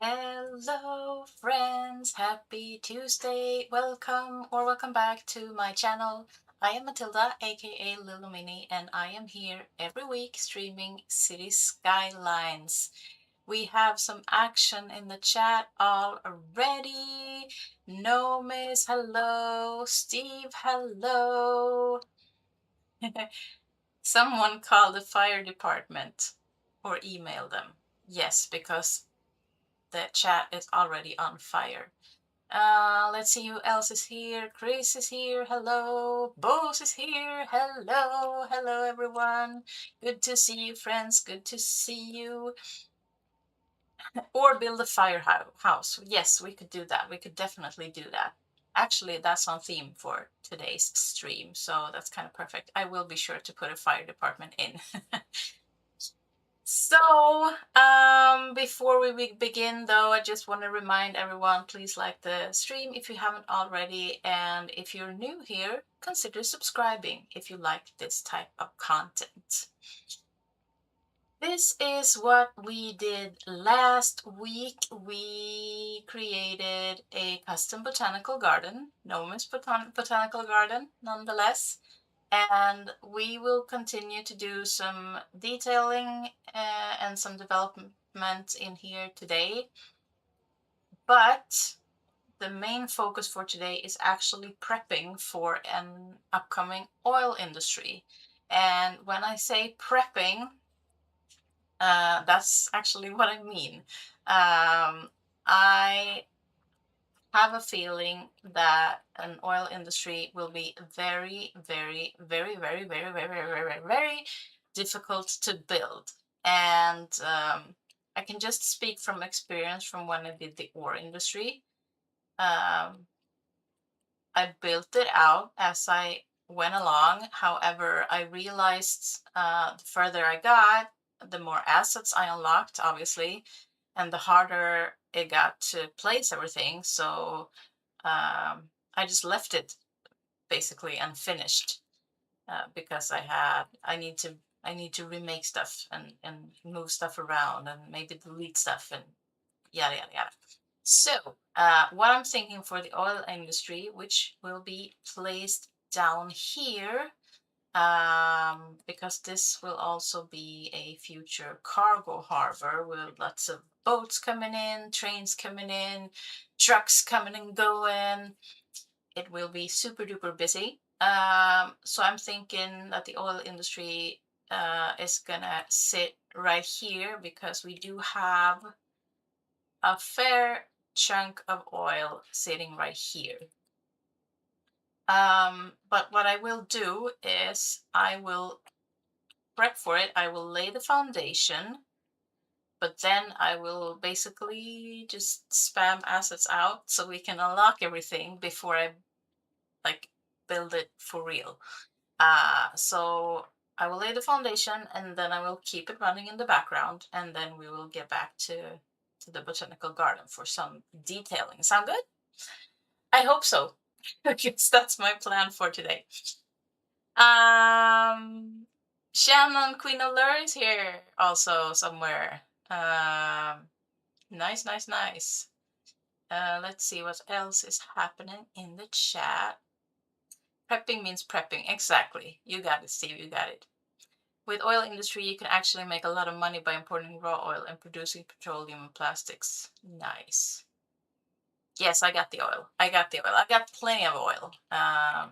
Hello friends, happy Tuesday. Welcome back to my channel. I am Matilda, aka LilloMini, and I am here every week streaming City Skylines. We have some action in the chat already. No Miss, hello. Steve, hello. Someone call the fire department or email them. Yes, because the chat is already on fire. Let's see who else is here. Chris is here. Hello. Bose is here. Hello. Hello, everyone. Good to see you, friends. Good to see you. Or build a firehouse. Yes, we could do that. We could definitely do that. Actually, that's on theme for today's stream, so that's kind of perfect. I will be sure to put a fire department in. So, before we begin though, I just want to remind everyone, please like the stream if you haven't already. And if you're new here, consider subscribing if you like this type of content. This is what we did last week. We created a custom botanical garden, Noma's Botanical Garden, nonetheless. And we will continue to do some detailing and some development in here today. But the main focus for today is actually prepping for an upcoming oil industry. And when I say prepping, that's actually what I mean. I have a feeling that an oil industry will be very, very, very, very, very, very, very, very, very difficult to build. And I can just speak from experience from when I did the ore industry. I built it out as I went along. However, I realized the further I got, the more assets I unlocked, obviously, and the harder it got to place everything. So I just left it basically unfinished because I need to remake stuff and move stuff around and maybe delete stuff and yada yada yada. So what I'm thinking for the oil industry, which will be placed down here, because this will also be a future cargo harbor with lots of boats coming in, trains coming in, trucks coming and going. It will be super duper busy. So I'm thinking that the oil industry is gonna sit right here because we do have a fair chunk of oil sitting right here. But what I will do is I will prep for it. I will lay the foundation, but then I will basically just spam assets out so we can unlock everything before I like build it for real. So I will lay the foundation and then I will keep it running in the background, and then we will get back to the botanical garden for some detailing. Sound good? I hope so. Because that's my plan for today. Shannon Queen of Lure is here also somewhere. Nice, nice, nice. Let's see what else is happening in the chat. Prepping means prepping. Exactly. You got it, Steve. You got it. With oil industry, you can actually make a lot of money by importing raw oil and producing petroleum and plastics. Nice. Yes, I got the oil. I got plenty of oil. I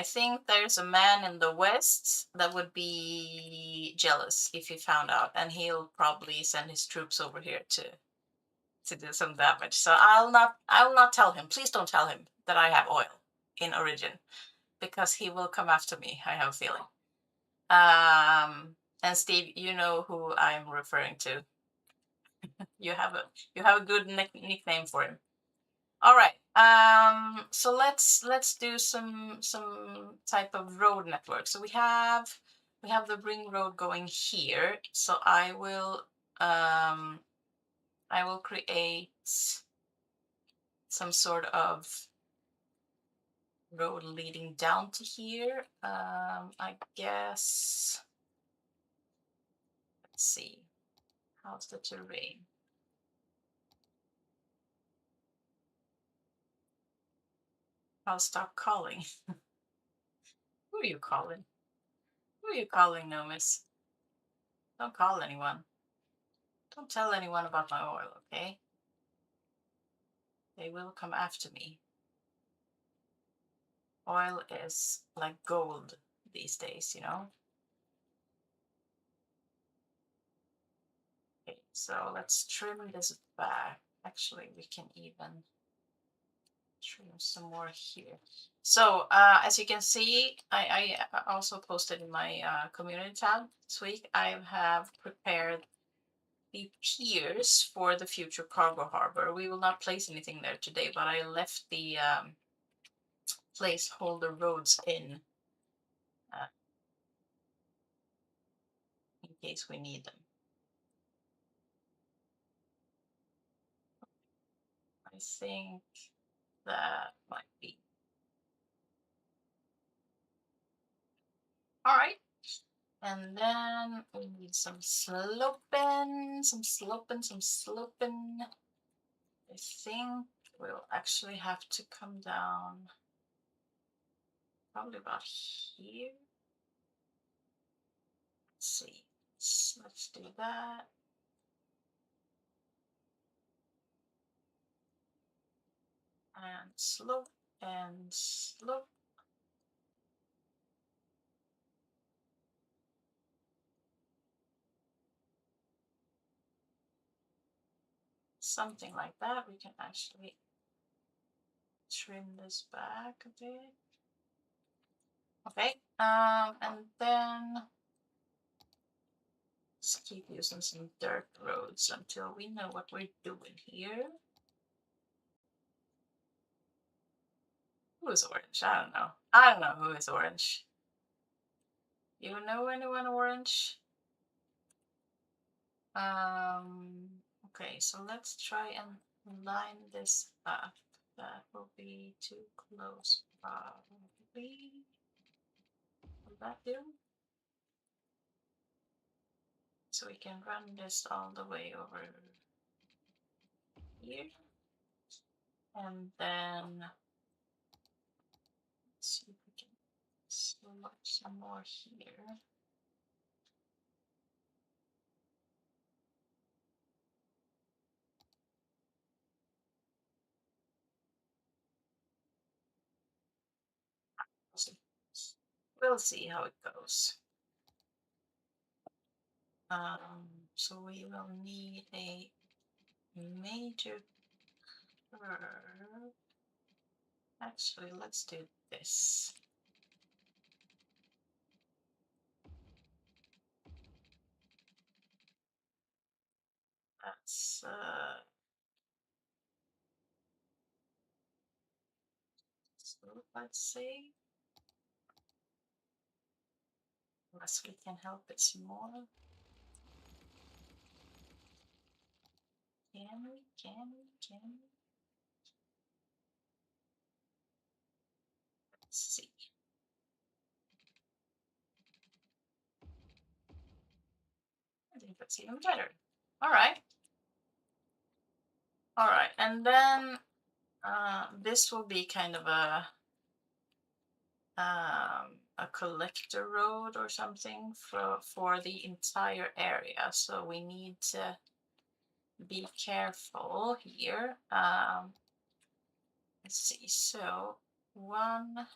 think there's a man in the West that would be jealous if he found out, and he'll probably send his troops over here to do some damage. So I will not tell him. Please don't tell him that I have oil in origin, because he will come after me, I have a feeling. And Steve, you know who I'm referring to. You have a good nickname for him. All right. So let's do some type of road network. So we have the ring road going here. So I will create some sort of road leading down to here. I guess. Let's see. How's the terrain? I'll stop calling. Who are you calling? Who are you calling, Nomis? Don't call anyone. Don't tell anyone about my oil, okay? They will come after me. Oil is like gold these days, you know? Okay, so let's trim this back. Actually, we can even trim some more here. So as you can see, I also posted in my community tab this week, I have prepared the piers for the future cargo harbor. We will not place anything there today, but I left the placeholder roads uh, in case we need them. I think that might be all right. And then we need some sloping, some sloping, some sloping. I think we'll actually have to come down probably about here. Let's see. Let's do that. And slope and slope. Something like that. We can actually trim this back a bit. Okay. And then let's keep using some dirt roads until we know what we're doing here. Who is orange? I don't know. I don't know who is orange. You know anyone orange? Okay, so let's try and line this up. That will be too close, probably. Will that do? So we can run this all the way over here. And then let's see if we can select some more here. We'll see how it goes. So we will need a major curve. Actually, let's do this. That's so let's say, unless we can help it some more. Can we? Let's see. I think that's even better. All right. All right, and then this will be kind of a collector road or something for the entire area. So we need to be careful here. Let's see. So one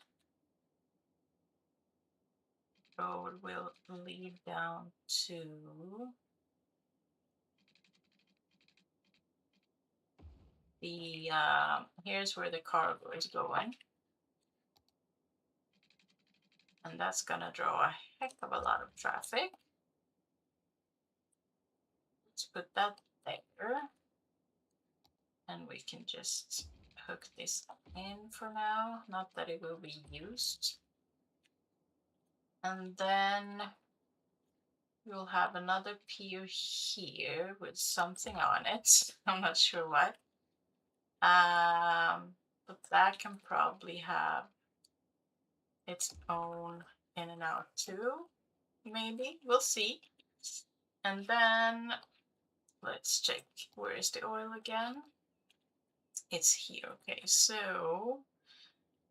road will lead down to the here's where the cargo is going, and that's gonna draw a heck of a lot of traffic. Let's put that there, and we can just hook this in for now, not that it will be used. And then we'll have another pier here with something on it. I'm not sure what. But that can probably have its own in and out too. Maybe we'll see. And then let's check, where is the oil again? It's here. Okay, so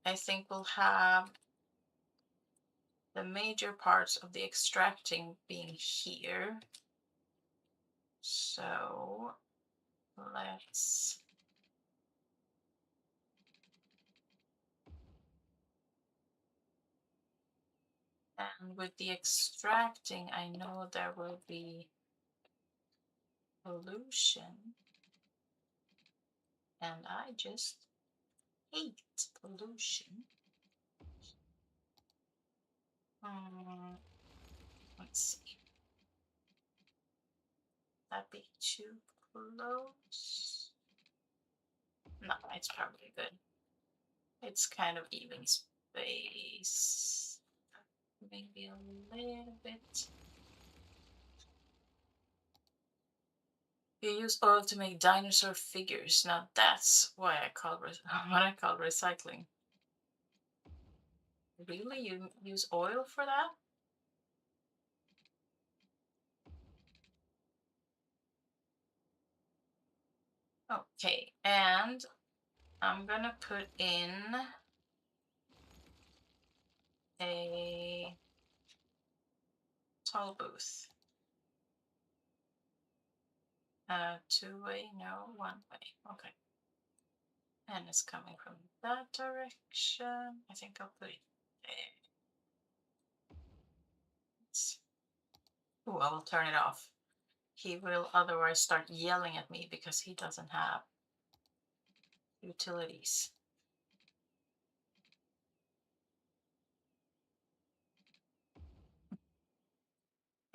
I think we'll have the major parts of the extracting being here. So let's and with the extracting, I know there will be pollution, and I just hate pollution. Let's see. That be too close? No, it's probably good. It's kind of even space. Maybe a little bit. You use oil to make dinosaur figures. Now that's why I call what I call recycling. Really, you use oil for that? Okay, and I'm gonna put in a toll booth. Two-way, no, one-way. Okay. And it's coming from that direction. I think I'll put it there. Oh, I will turn it off. He will otherwise start yelling at me because he doesn't have utilities.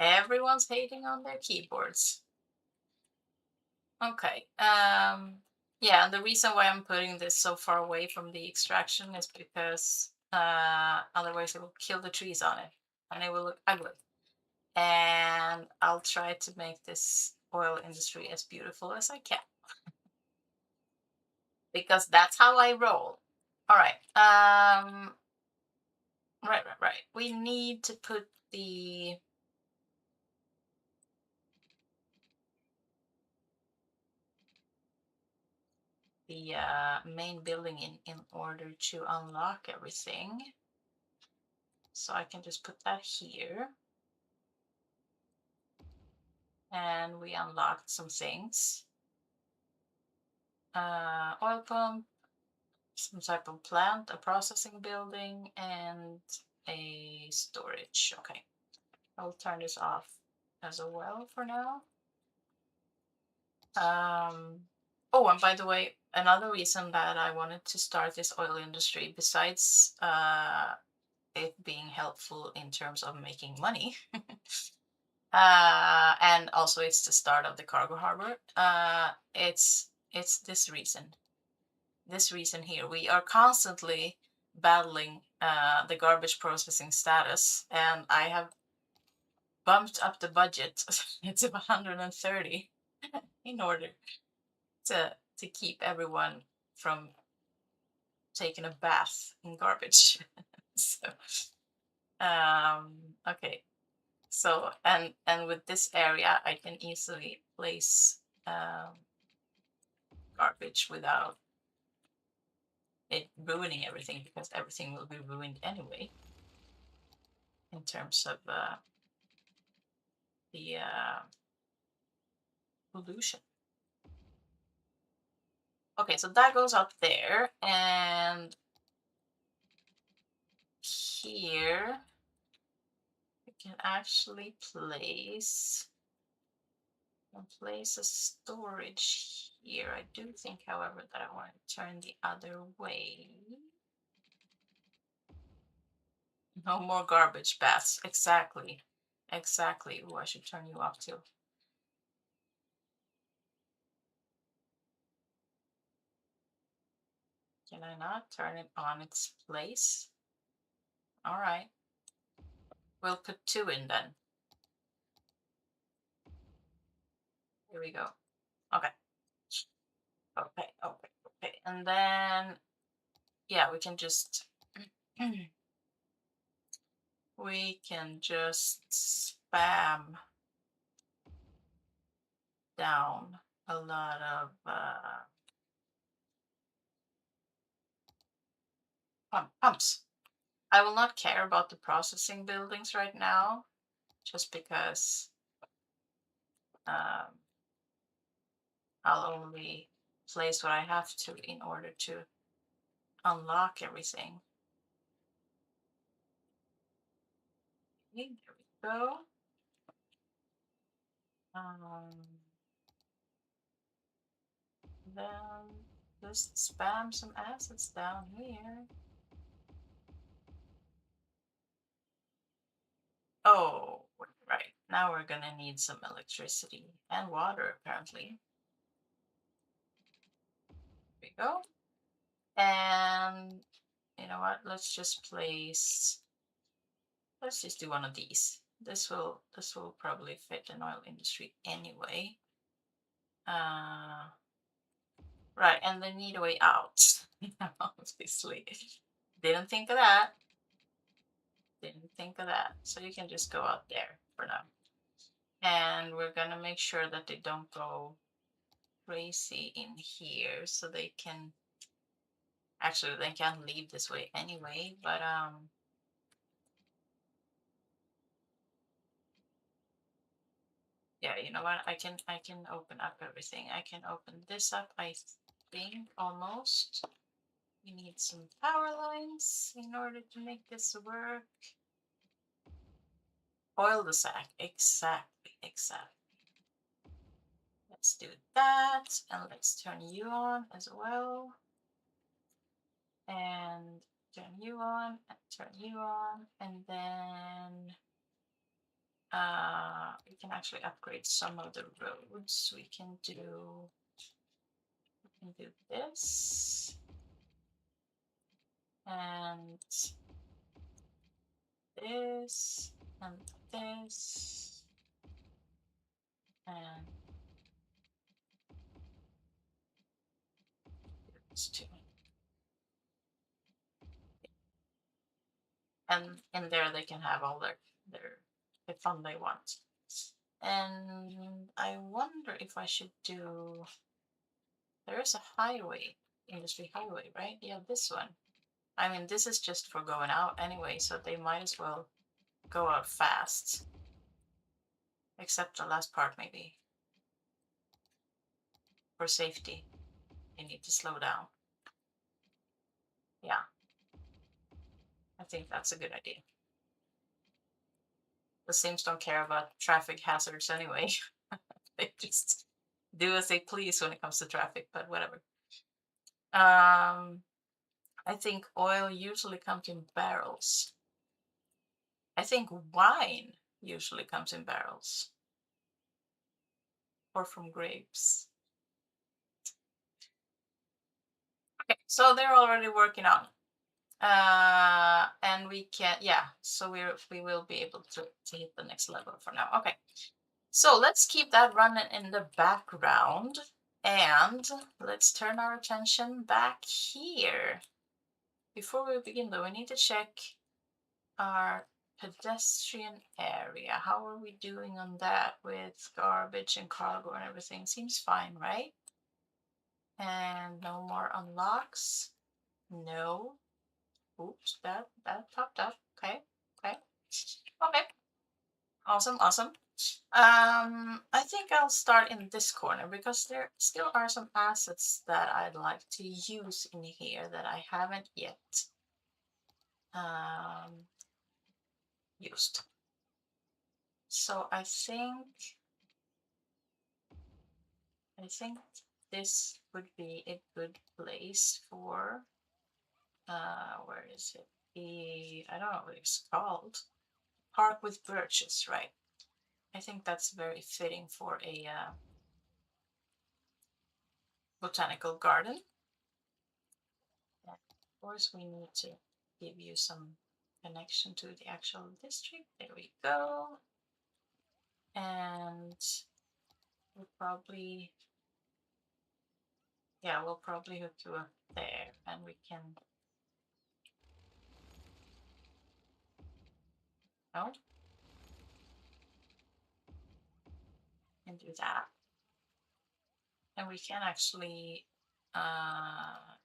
Everyone's hating on their keyboards. Okay. Yeah, and the reason why I'm putting this so far away from the extraction is because otherwise it will kill the trees on it and it will look ugly. And I'll try to make this oil industry as beautiful as I can because that's how I roll. All right. Right. We need to put the main building in order to unlock everything. So I can just put that here. And we unlocked some things. Oil pump, some type of plant, a processing building, and a storage. Okay, I'll turn this off as well for now. Oh, and by the way, another reason that I wanted to start this oil industry, besides it being helpful in terms of making money, and also it's the start of the cargo harbor. It's this reason. This reason here. We are constantly battling the garbage processing status, and I have bumped up the budget to 130 in order to keep everyone from taking a bath in garbage. So okay. So and with this area, I can easily place garbage without it ruining everything because everything will be ruined anyway in terms of the pollution. Okay, so that goes up there, and here we can actually place a storage here. I do think, however, that I want to turn the other way. No more garbage baths. Exactly. Exactly. Oh, I should turn you off too. Can I not turn it on its place? All right. We'll put two in then. Here we go. Okay. Okay. And then, yeah, we can just spam down a lot of Pumps. I will not care about the processing buildings right now, just because um, I'll only place what I have to in order to unlock everything. Okay, there we go. Then just spam some assets down here. Oh, right. Now we're gonna need some electricity and water, apparently. There we go. And you know what? Let's just do one of these. This will probably fit an oil industry anyway. Uh, right, and they need a way out. Obviously. Didn't think of that. Didn't think of that. So you can just go out there for now. And we're gonna make sure that they don't go crazy in here, so they can actually they can't leave this way anyway, but yeah, you know what, I can open up everything. I can open this up, I think, almost. We need some power lines in order to make this work. Oil the sack, exactly. Let's do that, and let's turn you on as well, and turn you on, and turn you on, and then we can actually upgrade some of the roads. We can do this and this and this and this too. And in there they can have all their the fun they want. And I wonder if I should do, there is a highway, industry highway, right? Yeah, this one. I mean, this is just for going out anyway, so they might as well go out fast. Except the last part, maybe. For safety, they need to slow down. Yeah, I think that's a good idea. The Sims don't care about traffic hazards anyway. They just do as they please when it comes to traffic, but whatever. I think oil usually comes in barrels. I think wine usually comes in barrels or from grapes. Okay, so they're already working on it. And we can, yeah, so we will be able to hit the next level for now. Okay, so let's keep that running in the background, and let's turn our attention back here. Before we begin though, we need to check our pedestrian area. How are we doing on that with garbage and cargo and everything? Seems fine, right? And no more unlocks. No. Oops, that popped up. Okay, okay, okay. Awesome, awesome. I think I'll start in this corner because there still are some assets that I'd like to use in here that I haven't yet um, used. So I think this would be a good place for where is it? I don't know what it's called. Park with birches, right? I think that's very fitting for a botanical garden. And of course, we need to give you some connection to the actual district. There we go. And we'll probably, yeah, we'll probably hook you up there, and we can, no, and do that. And we can actually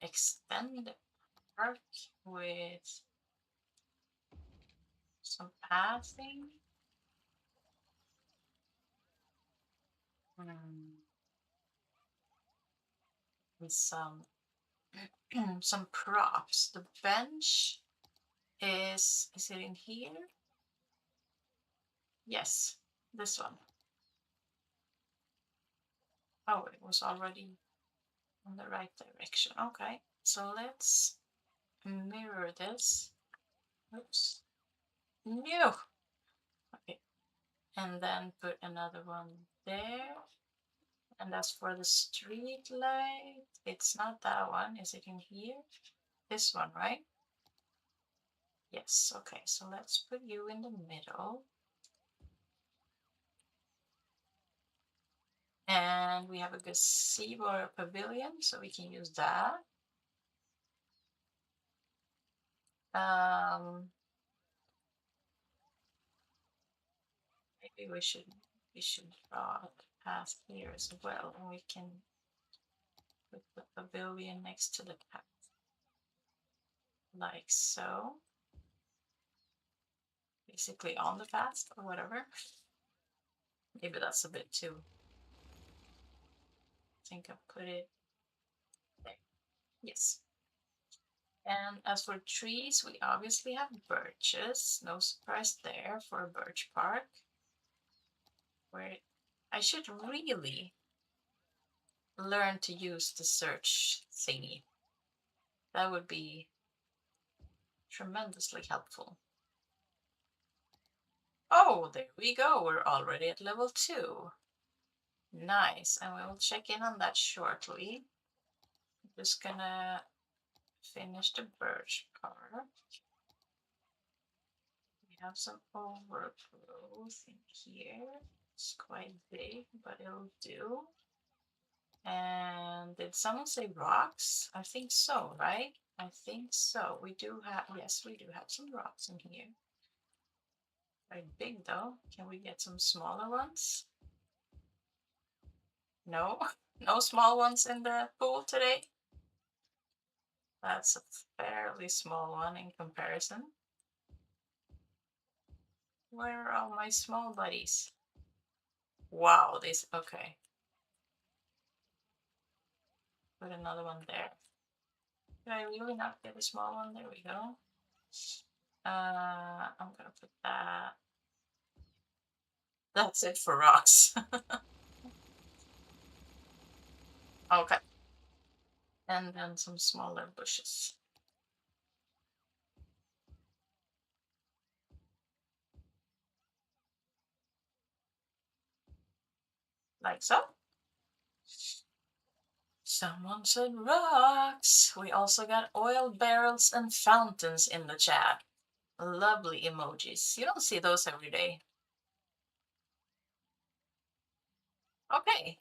extend park with some pathing. And some props. The bench is it in here? Yes, this one. Oh, it was already in the right direction. Okay, so let's mirror this. Oops. No. Okay, and then put another one there. And as for the street light, it's not that one. Is it in here? This one, right? Yes. Okay, so let's put you in the middle. And we have a gazebo or a pavilion, so we can use that. Maybe we should draw a path here as well, and we can put the pavilion next to the path, like so. Basically on the path or whatever. Maybe that's a bit too. I think I put it there. Yes. And as for trees, we obviously have birches. No surprise there for a birch park. Where I should really learn to use the search thingy. That would be tremendously helpful. Oh, there we go. We're already at level 2. Nice. And we'll check in on that shortly. I'm just gonna finish the birch part. We have some overgrowth in here. It's quite big, but it'll do. And did someone say rocks? I think so, right? I think so. We do have, yes, we do have some rocks in here. Very big though. Can we get some smaller ones? No, no small ones in the pool today. That's a fairly small one in comparison. Where are all my small buddies? Wow, this, okay. Put another one there. Did I really not get a small one? There we go. I'm gonna put that. That's it for rocks. Okay. And then some smaller bushes. Like so. Someone said rocks. We also got oil barrels and fountains in the chat. Lovely emojis. You don't see those every day. Okay.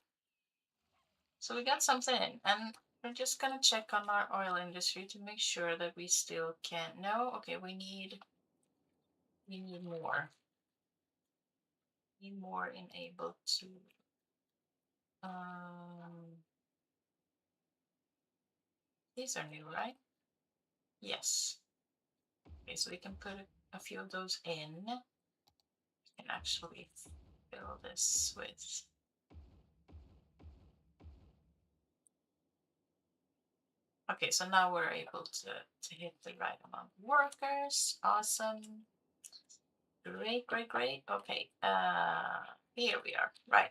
So we got something in, and we're just gonna check on our oil industry to make sure that we still can. No, okay, we need more. Need more in able to these are new, right? Yes. Okay, so we can put a few of those in. We can actually fill this with okay, so now we're able to hit the right amount of workers. Awesome. Great, great, great. Okay, here we are. Right.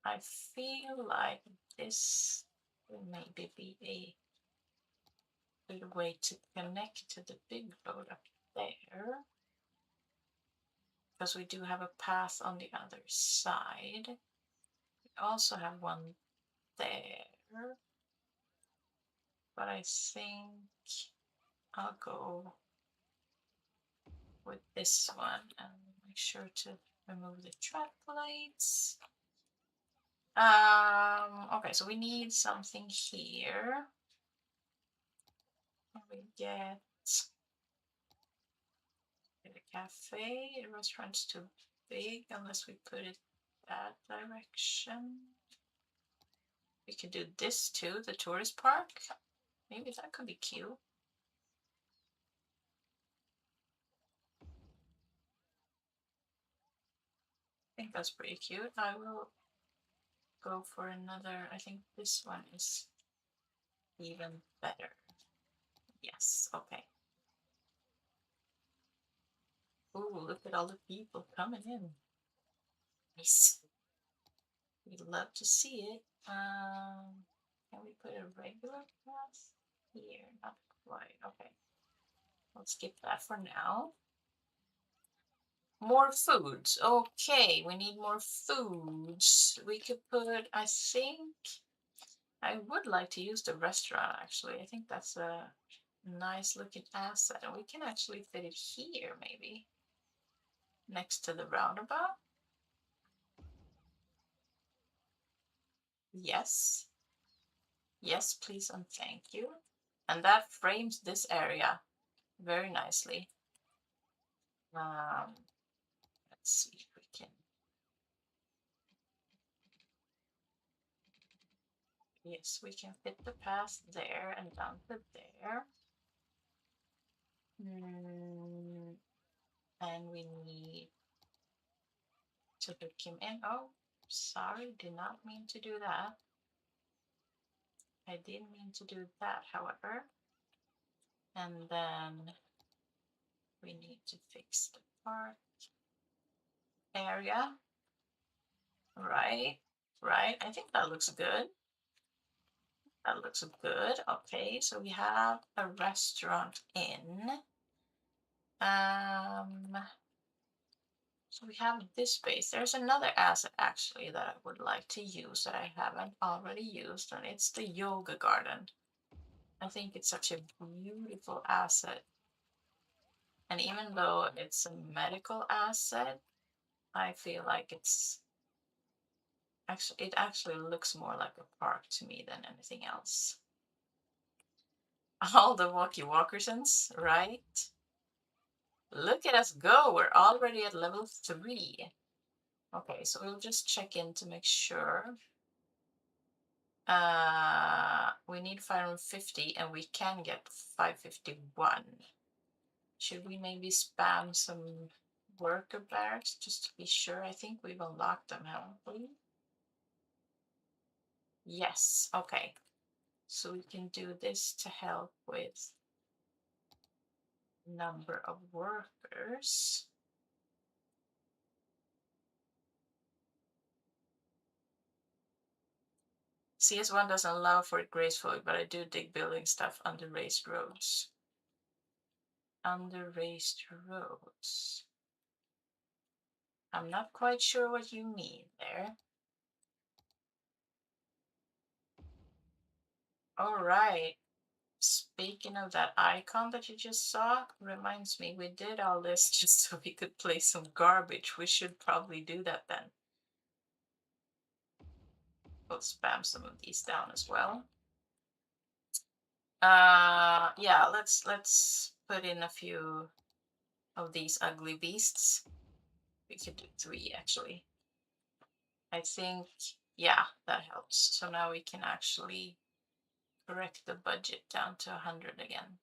I feel like this will maybe be a good way to connect to the big road up there. Because we do have a path on the other side. We also have one there. But I think I'll go with this one and make sure to remove the track lights. Okay, so we need something here. We get a cafe. The restaurant's too big unless we put it that direction. We could do this too, the tourist park. Maybe that could be cute. I think that's pretty cute. I will go for another. I think this one is even better. Yes, okay. Ooh, look at all the people coming in. Nice. We'd love to see it. Can we put a regular pass here? Not quite. Okay. Let's skip that for now. More foods. Okay, we need more foods. We could put, I think, I would like to use the restaurant actually. I think that's a nice looking asset. And we can actually fit it here maybe. Next to the roundabout. Yes. Yes, please and thank you. And that frames this area very nicely. Let's see if we can. Yes, we can fit the path there and down to there. And we need to hook him in. Oh, sorry, did not mean to do that. I didn't mean to do that, however. And then we need to fix the park area. Right, right. I think that looks good. That looks good. Okay, so we have a restaurant in. So we have this space. There's another asset actually that I would like to use that I haven't already used, and it's the yoga garden. I think it's such a beautiful asset. And even though it's a medical asset, I feel like it actually looks more like a park to me than anything else. All the walkersons, right? Look at us go. We're already at level 3. Okay, so we'll just check in to make sure. We need 550 and we can get 551. Should we maybe spam some worker barracks just to be sure? I think we've unlocked them, haven't we? Yes, okay. So we can do this to help with number of workers. CS1 doesn't allow for it gracefully, but I do dig building stuff under raised roads. Under raised roads. I'm not quite sure what you mean there. All right. Speaking of that icon that you just saw, reminds me, we did all this just so we could play some garbage. We should probably do that then. We'll spam some of these down as well. Yeah, let's put in a few of these ugly beasts. We could do 3 actually. I think, yeah, that helps. So now we can actually correct the budget down to 100 again.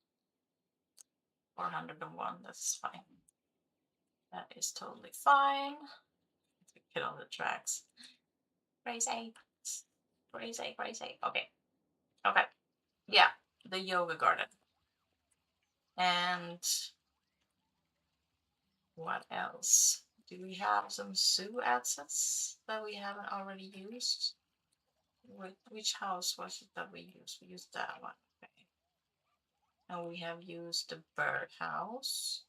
401, that's fine. That is totally fine. Get on the tracks. Crazy. Crazy, crazy. Okay. Okay. Yeah, the yoga garden. And what else? Do we have some zoo assets that we haven't already used? Which house was it that we used? We used that one. Okay. And we have used the bird house.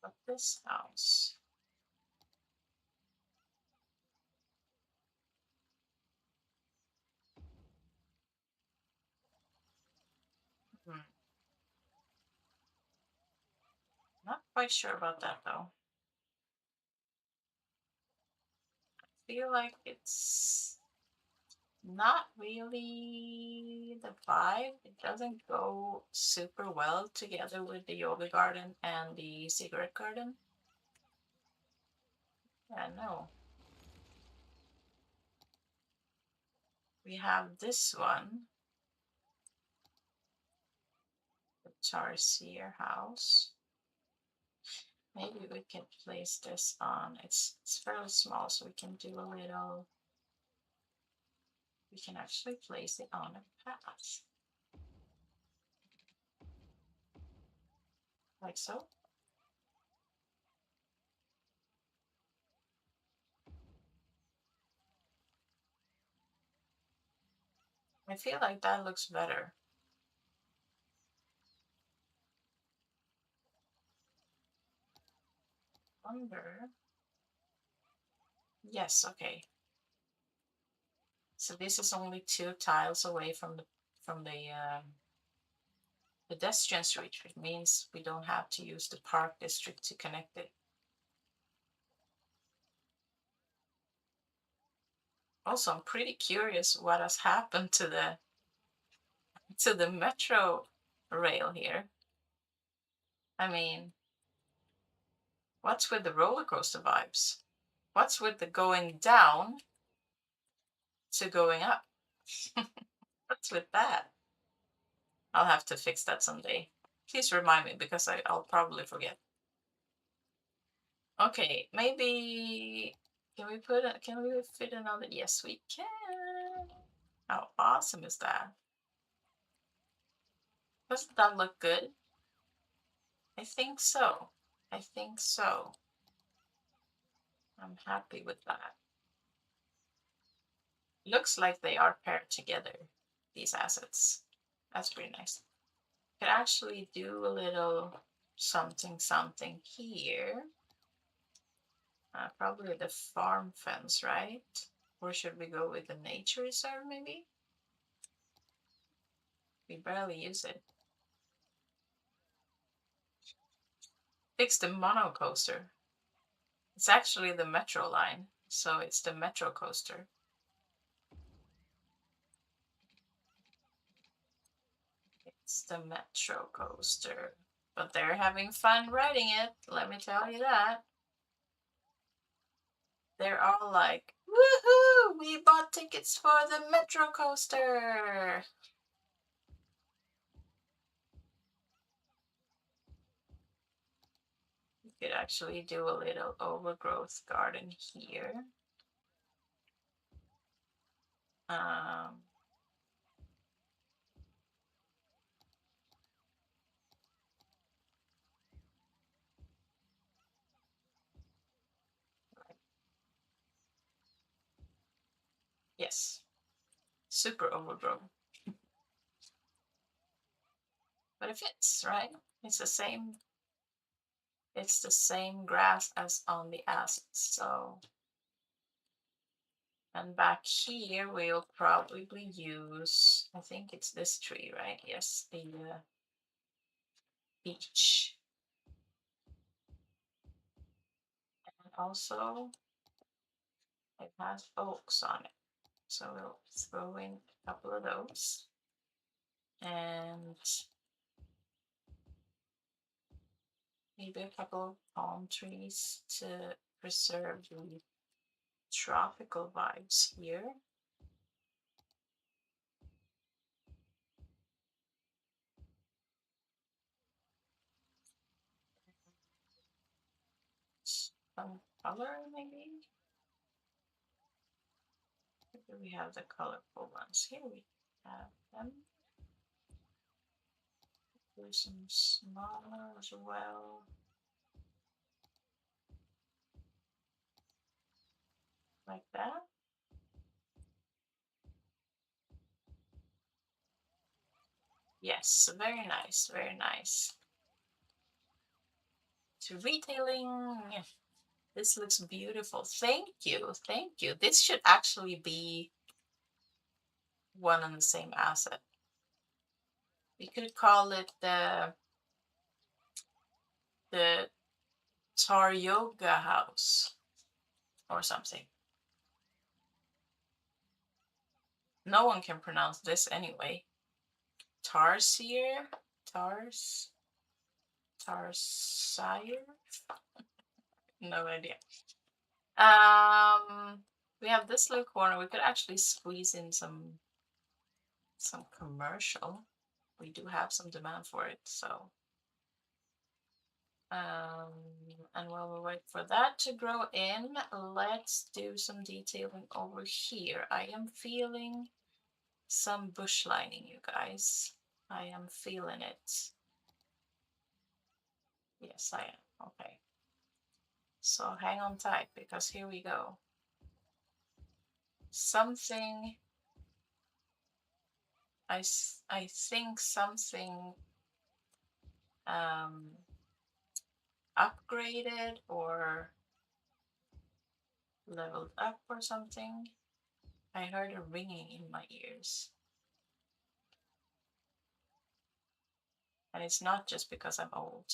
But this house. Not quite sure about that though. I feel like it's not really the vibe. It doesn't go super well together with the yoga garden and the cigarette garden. Yeah, no. We have this one, the Tarsier house. Maybe we can place this on, it's fairly small, so we can do a little, we can actually place it on a path. Like so. I feel like that looks better. Wonder. Yes, okay. So this is only 2 tiles away from the pedestrian street, which means we don't have to use the park district to connect it. Also, I'm pretty curious what has happened to the metro rail here. I mean, what's with the roller coaster vibes? What's with the going down to going up? What's with that? I'll have to fix that someday. Please remind me because I'll probably forget. Okay, maybe can we fit another? Yes, we can. How awesome is that? Doesn't that look good? I think so. I think so. I'm happy with that. Looks like they are paired together, these assets. That's pretty nice. Could actually do a little something here. Probably the farm fence, right? Or should we go with the nature reserve maybe? We barely use it. Fix the mono coaster. It's actually the metro line, so it's the metro coaster. It's the metro coaster. But they're having fun riding it, let me tell you that. They're all like, woohoo! We bought tickets for the metro coaster. You could actually do a little overgrowth garden here. Um, yes, super overgrown. But it fits, right? It's the same grass as on the assets, so. And back here we'll probably use, I think it's this tree, right? Yes, the beech. And also it has oaks on it, so we'll throw in a couple of those. And maybe a couple of palm trees to preserve the tropical vibes here. Some color maybe. Maybe we have the colorful ones here. We have them. Do some smaller as well. Like that. Yes, very nice, very nice. To retailing. This looks beautiful. Thank you, thank you. This should actually be one and the same asset. We could call it the Tar Yoga house or something. No one can pronounce this anyway. Tarsier? Tars? Tarsier? No idea. Um, We have this little corner. We could actually squeeze in some commercial. We do have some demand for it, so um, and while we wait for that to grow in, let's do some detailing over here. I am feeling some bush lining, you guys. I am feeling it. Yes, I am. Okay. So hang on tight because here we go. Something, I think something um, upgraded or leveled up or something. I heard a ringing in my ears. And it's not just because I'm old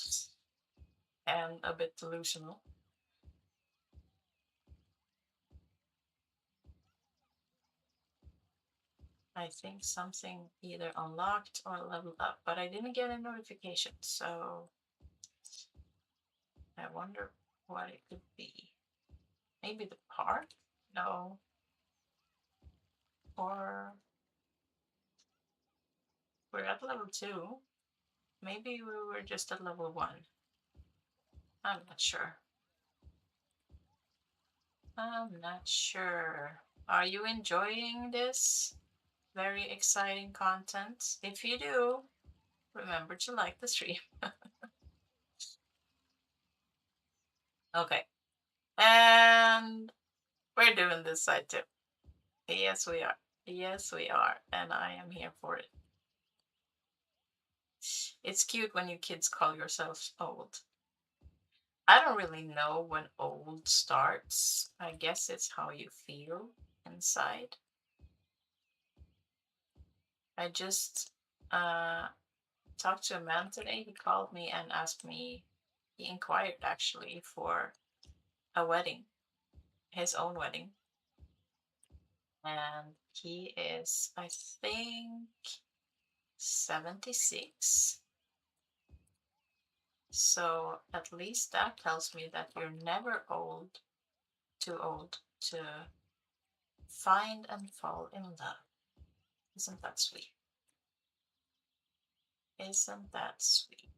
and a bit delusional. I think something either unlocked or leveled up, but I didn't get a notification, so I wonder what it could be. Maybe the park? No. Or we're at level 2. Maybe we were just at level 1. I'm not sure. I'm not sure. Are you enjoying this very exciting content? If you do, remember to like the stream. Okay. And we're doing this side too. Yes, we are. Yes, we are. And I am here for it. It's cute when you kids call yourselves old. I don't really know when old starts. I guess it's how you feel inside. I just talked to a man today. He called me and asked me, he inquired actually for a wedding, his own wedding. And he is, I think, 76. So at least that tells me that you're never too old to find and fall in love. Isn't that sweet? Isn't that sweet?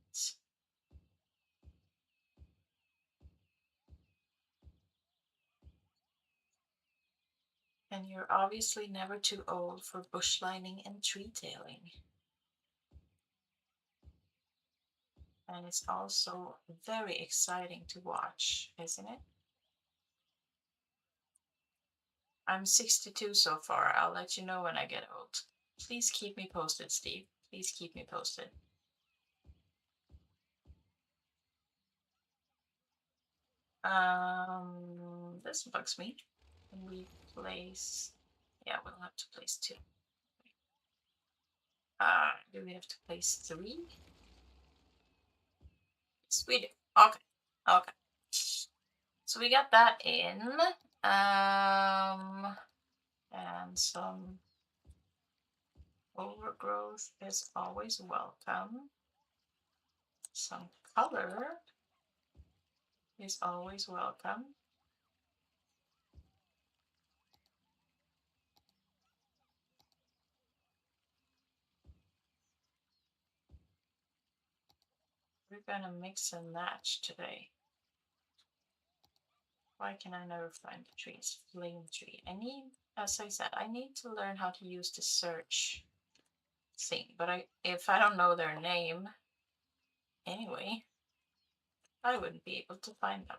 And you're obviously never too old for bushlining and tree tailing. And it's also very exciting to watch, isn't it? I'm 62 so far. I'll let you know when I get old. Please keep me posted, Steve. Please keep me posted. This bugs me. Can we place? Yeah, we'll have to place 2. Do we have to place 3? Yes, we do. Okay. Okay. So we got that in. And some overgrowth is always welcome. Some color is always welcome. We're gonna mix and match today. Why can I never find the trees? Flame tree. As I said, I need to learn how to use the search thing. But if I don't know their name anyway, I wouldn't be able to find them.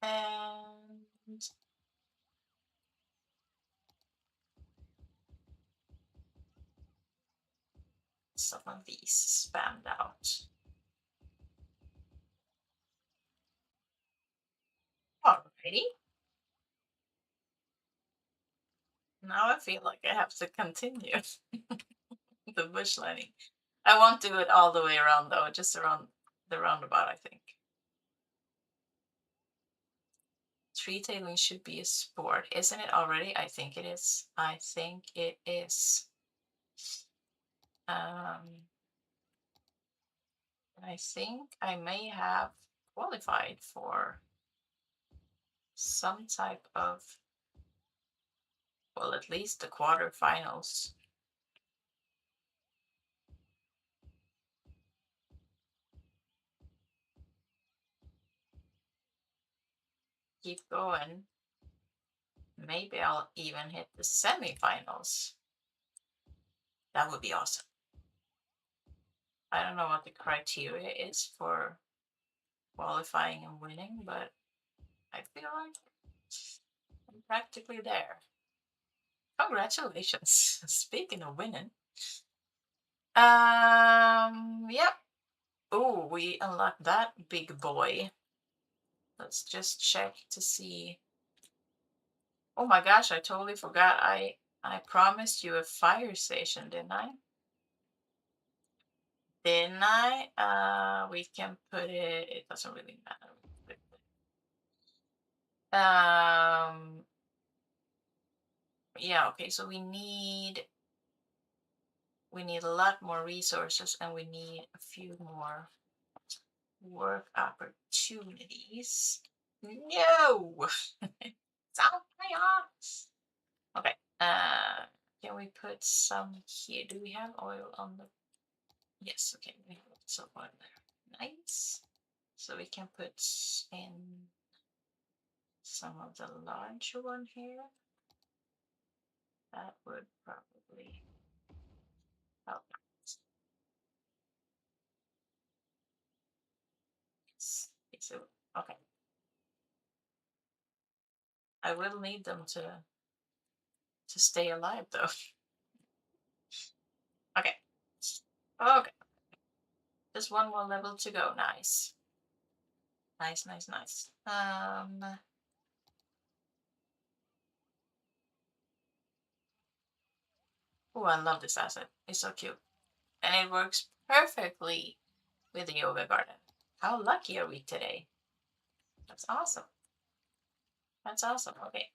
And some of these spammed out. Alrighty. Now I feel like I have to continue the bush lining. I won't do it all the way around though, just around the roundabout, I think. Tree tailing should be a sport, isn't it already? I think it is. I think it is. Um, I think I may have qualified for some type of, well, at least the quarterfinals. Keep going. Maybe I'll even hit the semifinals. That would be awesome. I don't know what the criteria is for qualifying and winning, but I feel like I'm practically there. Congratulations. Speaking of winning. Yep. Oh, we unlocked that big boy. Let's just check to see. Oh my gosh, I totally forgot. I promised you a fire station, didn't I? Didn't I? We can put it. It doesn't really matter. Yeah. Okay. So we need a lot more resources, and we need a few more work opportunities. No. It's out my ass. Okay. Can we put some here? Do we have oil on the? Yes. Okay. We have some oil there. Nice. So we can put in some of the larger one here. That would probably help. So, okay. I will need them to stay alive though. Okay. Okay. Just one more level to go. Nice. Nice, nice, nice. Oh, I love this asset. It's so cute. And it works perfectly with the yoga garden. How lucky are we today? That's awesome. That's awesome. Okay.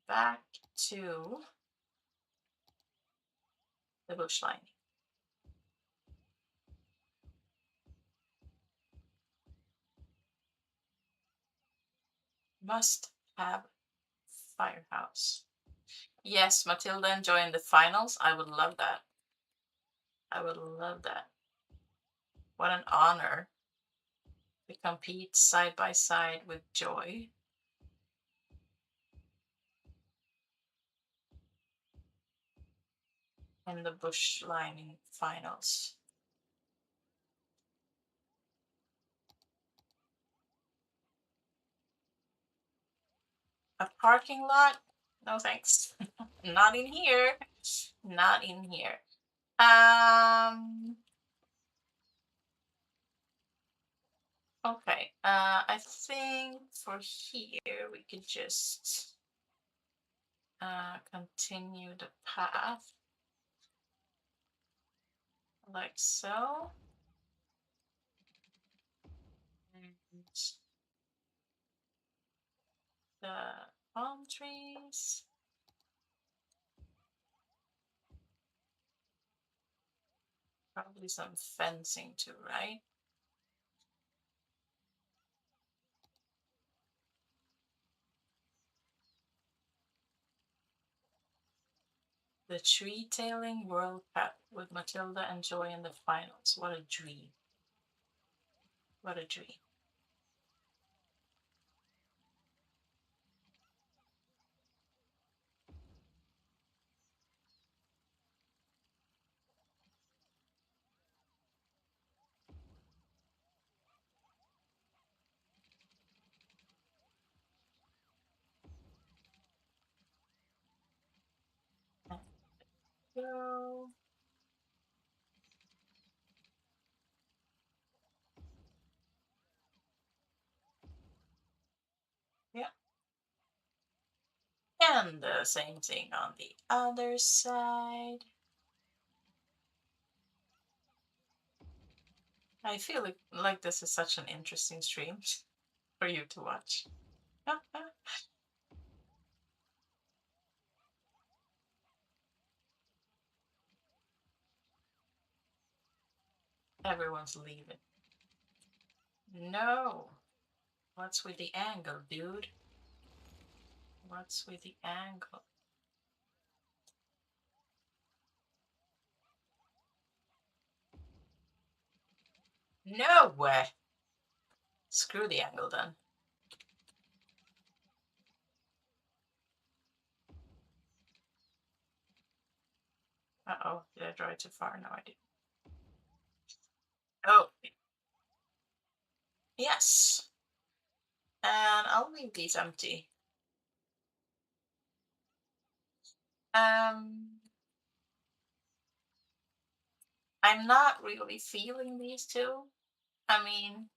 Back to the bush line. Must have firehouse. Yes, Matilda enjoying the finals. I would love that. I would love that. What an honor to compete side by side with Joy in the bush lining finals. A parking lot? No thanks. Not in here. Not in here. Okay. I think for here we could just continue the path like so. And the palm trees. Probably some fencing too, right? The tree tailing World Cup with Matilda and Joy in the finals. What a dream. What a dream. So, yeah. And the same thing on the other side. I feel like this is such an interesting stream for you to watch. Everyone's leaving. No. What's with the angle, dude? What's with the angle? No way. Screw the angle then. Uh-oh, did I draw it too far? No, I didn't. Oh, yes. And I'll leave these empty. Um, I'm not really feeling these two. I mean,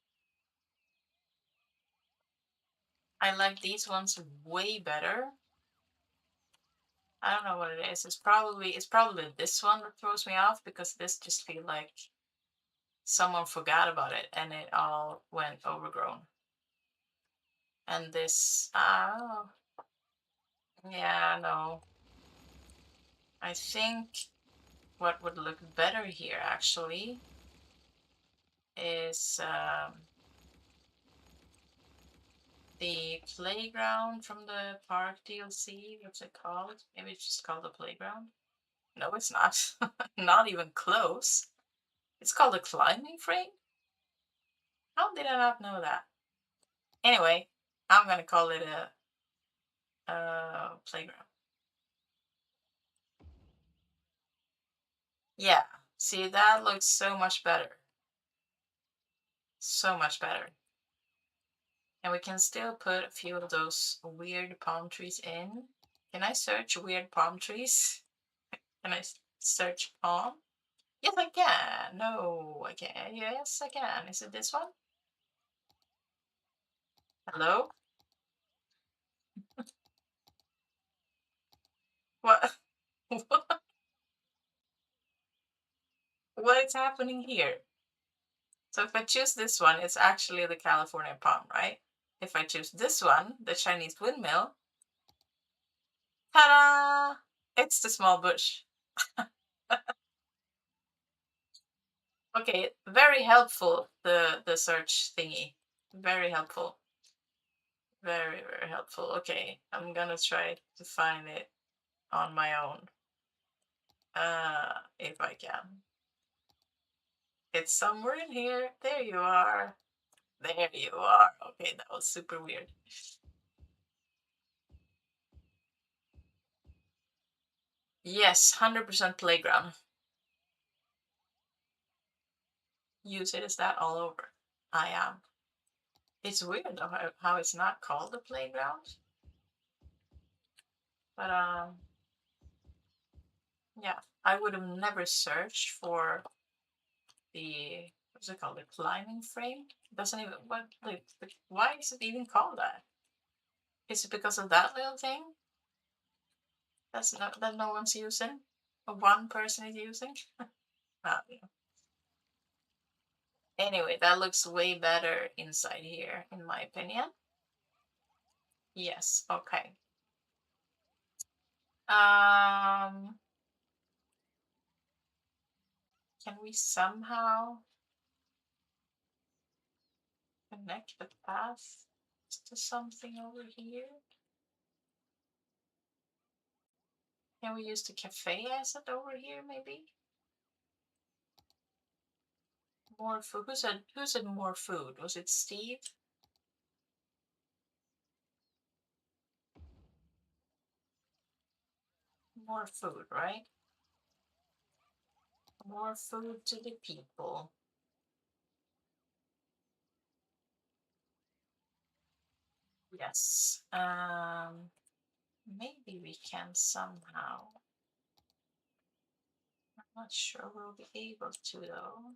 I like these ones way better. I don't know what it is. It's probably this one that throws me off because this just feel like someone forgot about it and it all went overgrown. And this, oh, yeah, no. I think what would look better here actually is the playground from the park DLC. What's it called? Maybe it's just called the playground. No, it's not. Not even close. It's called a climbing frame. How did I not know that? Anyway, I'm gonna call it a playground. Yeah. See, that looks so much better. So much better. And we can still put a few of those weird palm trees in. Can I search weird palm trees? Can I search palm? Yes, I can. No, I can. Yes, I can. Is it this one? Hello? What? What is happening here? So if I choose this one, it's actually the California palm, right? If I choose this one, the Chinese windmill, ta-da! It's the small bush. Okay, very helpful, the search thingy. Very helpful. Very, very helpful. Okay, I'm gonna try to find it on my own. If I can. It's somewhere in here. There you are. There you are. Okay, that was super weird. Yes, 100% playground. Use it as that all over. I am. It's weird though how it's not called the playground. But yeah, I would have never searched for the what's it called? The climbing frame? It doesn't even what like why is it even called that? Is it because of that little thing? That no one's using? Or one person is using? Yeah. Anyway, that looks way better inside here, in my opinion. Yes, okay. Um, can we somehow connect the path to something over here? Can we use the cafe asset over here, maybe? More food. Who said more food? Was it Steve? More food, right? More food to the people. Yes. Maybe we can somehow. I'm not sure we'll be able to though.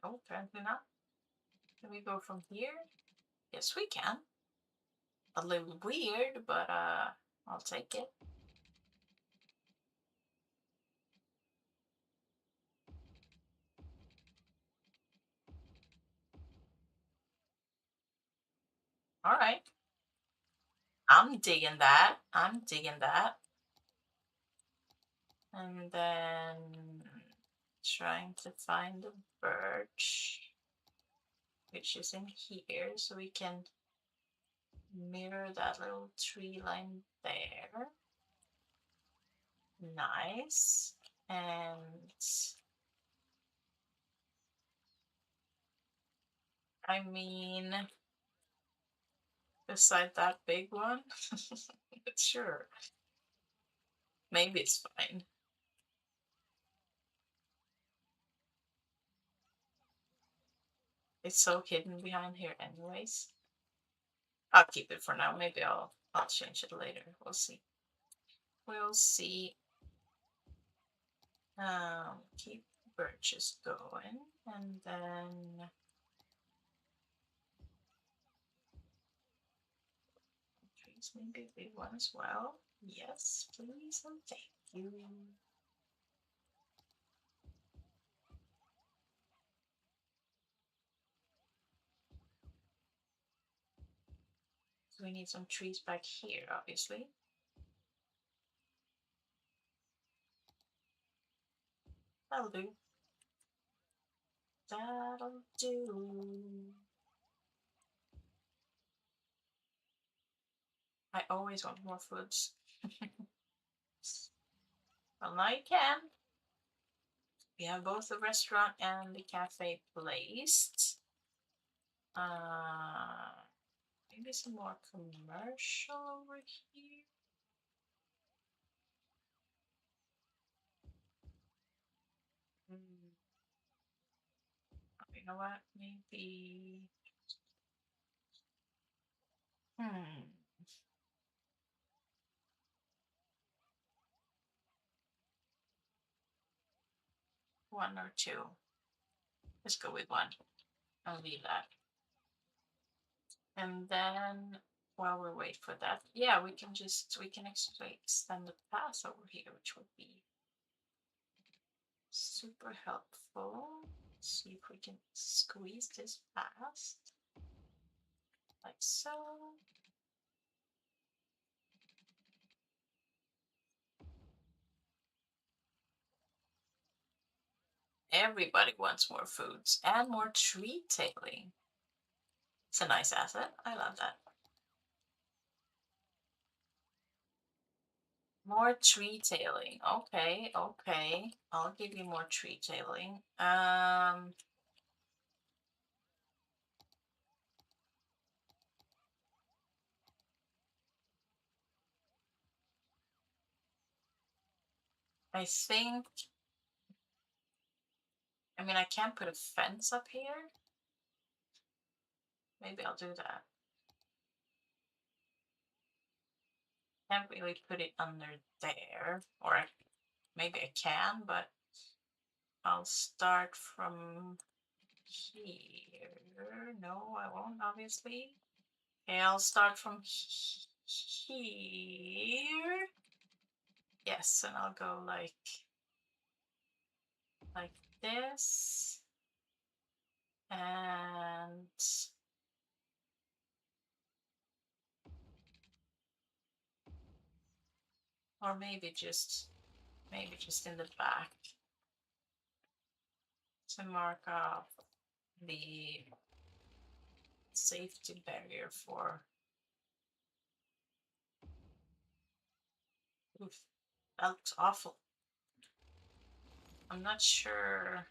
No, apparently not. Can we go from here? Yes, we can. A little weird, but I'll take it. All right. I'm digging that. I'm digging that. And then Trying to find the birch, which is in here, so we can mirror that little tree line there. Nice. And I mean, beside that big one, sure, maybe it's fine. It's so hidden behind here anyways. I'll keep it for now. Maybe I'll change it later. We'll see. We'll see. Keep birches going, and then trees, maybe a big one as well. Yes, please and thank you. So we need some trees back here, obviously. That'll do. That'll do. I always want more foods. Well, now you can. We have both the restaurant and the cafe placed. Maybe some more commercial over here. Hmm. You know what? Maybe. Hmm. One or two. Let's go with one. I'll leave that. And then while we wait for that, yeah, we can actually extend the path over here, which would be super helpful. See if we can squeeze this past like so. Everybody wants more foods and more tree tailing. It's a nice asset. I love that. More tree tailing. Okay, okay. I'll give you more tree tailing. I think, I mean, I can't put a fence up here. Maybe I'll do that. Can't really put it under there, or maybe I can, but I'll start from here. No, I won't, obviously. Okay, I'll start from here. Yes, and I'll go like this, and or maybe just in the back to mark off the safety barrier for. Oof, that looks awful. I'm not sure.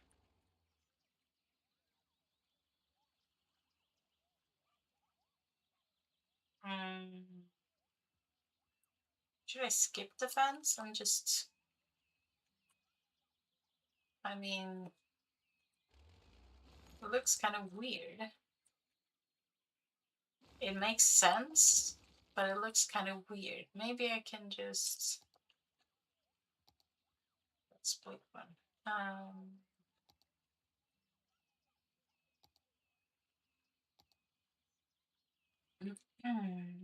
Hmm, should I skip the fence and just? I mean, it looks kind of weird. It makes sense, but it looks kind of weird. Maybe I can just split one.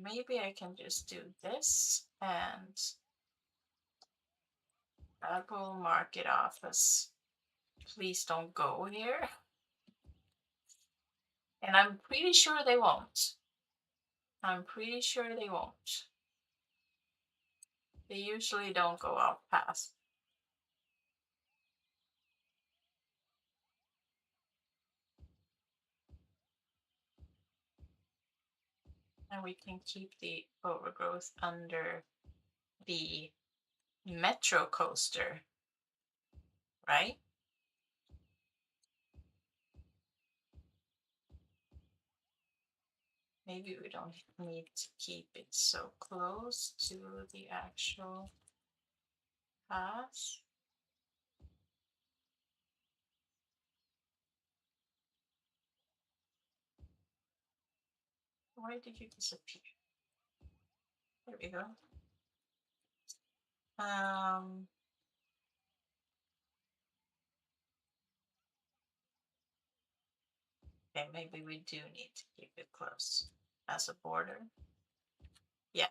Maybe I can just do this, and that will mark it off as please don't go here. And I'm pretty sure they won't. I'm pretty sure they won't. They usually don't go out past. And we can keep the overgrowth under the metro coaster, right? Maybe we don't need to keep it so close to the actual path. Why did you disappear? There we go. Okay, maybe we do need to keep it close as a border. Yeah,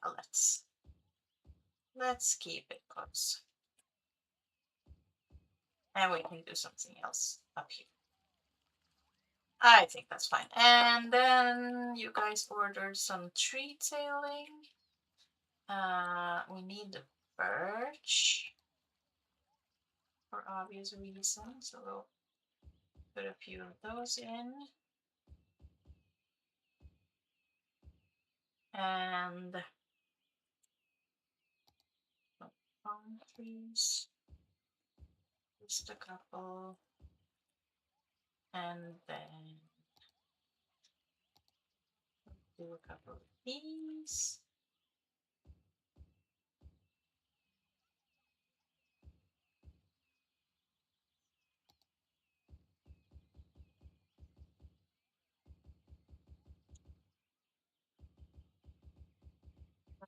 let's keep it close. And we can do something else up here. I think that's fine. And then you guys ordered some tree tailing. We need the birch for obvious reasons, so we'll put a few of those in. And palm trees, just a couple. And then do a couple of these.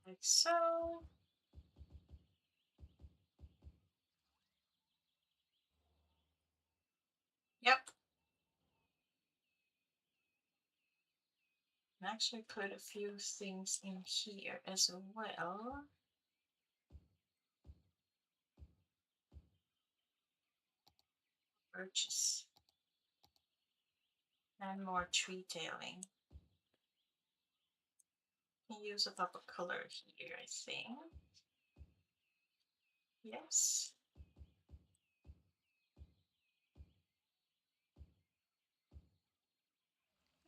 Like so. Yep. And actually put a few things in here as well. Birches. And more tree tailing. Can use a pop of color here, I think. Yes.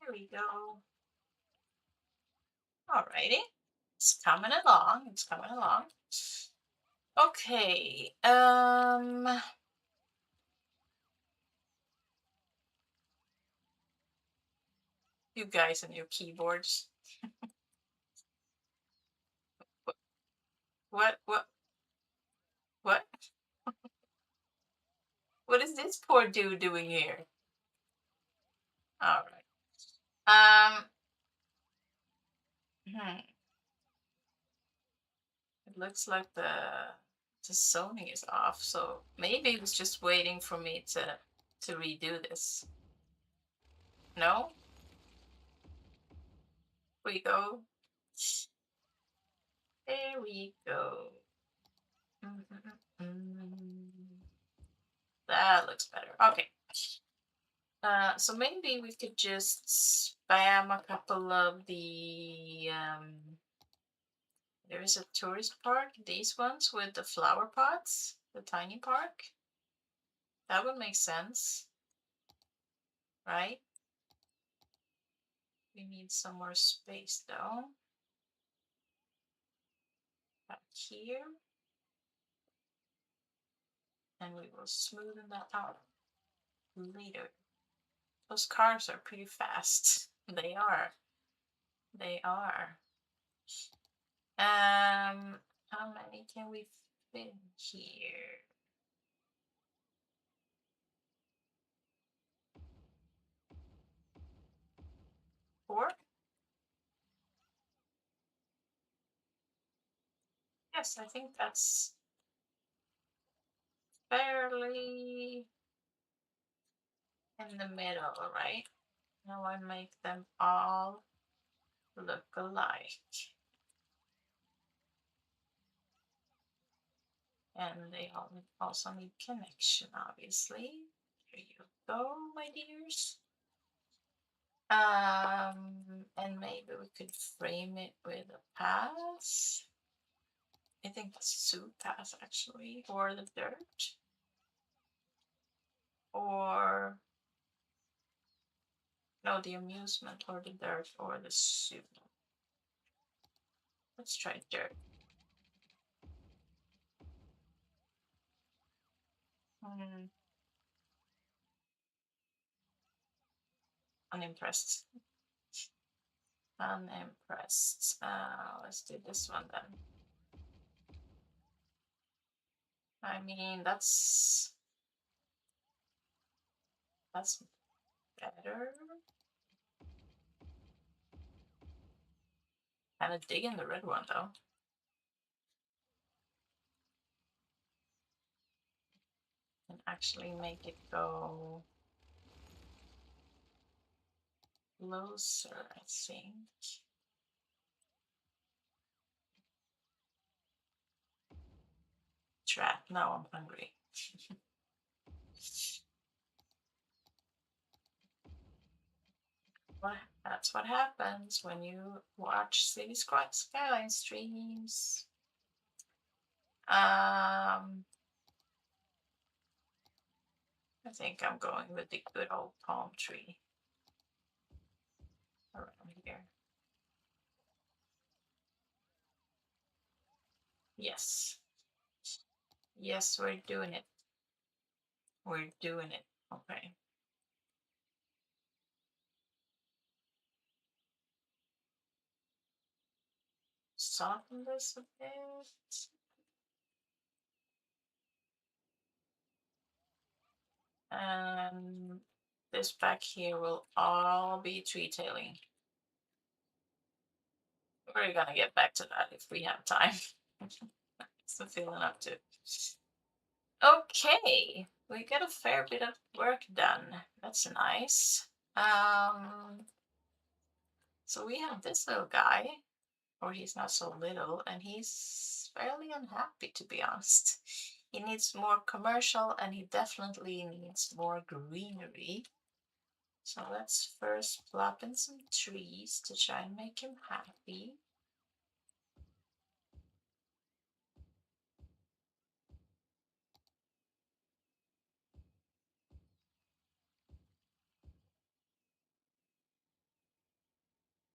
There we go. Alrighty. It's coming along. It's coming along. Okay. You guys and your keyboards. What what what what is this poor dude doing here? Alright. Hmm. It looks like the zoning is off, so maybe it was just waiting for me to redo this. No? We go. There we go. That looks better. Okay. So maybe we could just spam a couple of the there is a tourist park, these ones with the flower pots, the tiny park. That would make sense, right? We need some more space though. Back here. And we will smoothen that out later. Those cars are pretty fast. They are. They are. How many can we fit here? 4? Yes, I think that's fairly in the middle, right? Now I make them all look alike. And they all also need connection, obviously. Here you go, my dears. And maybe we could frame it with a path. I think the soup path actually, or the dirt, or no, the amusement, or the dirt, or the soup. Let's try dirt. Hmm, unimpressed. Unimpressed. Let's do this one then. I mean, that's better. Kind of digging the red one though. And actually make it go closer, I think. Trap. Now I'm hungry. That's what happens when you watch Skyline streams. I think I'm going with the good old palm tree around here. Yes. Yes, we're doing it. We're doing it. Okay. Soften this a bit. And this back here will all be tree tailing. We're gonna get back to that if we have time. It's the feeling up to. Okay, we got a fair bit of work done. That's nice. So we have this little guy, or he's not so little, and he's fairly unhappy, to be honest. He needs more commercial, and he definitely needs more greenery. So let's first plop in some trees to try and make him happy.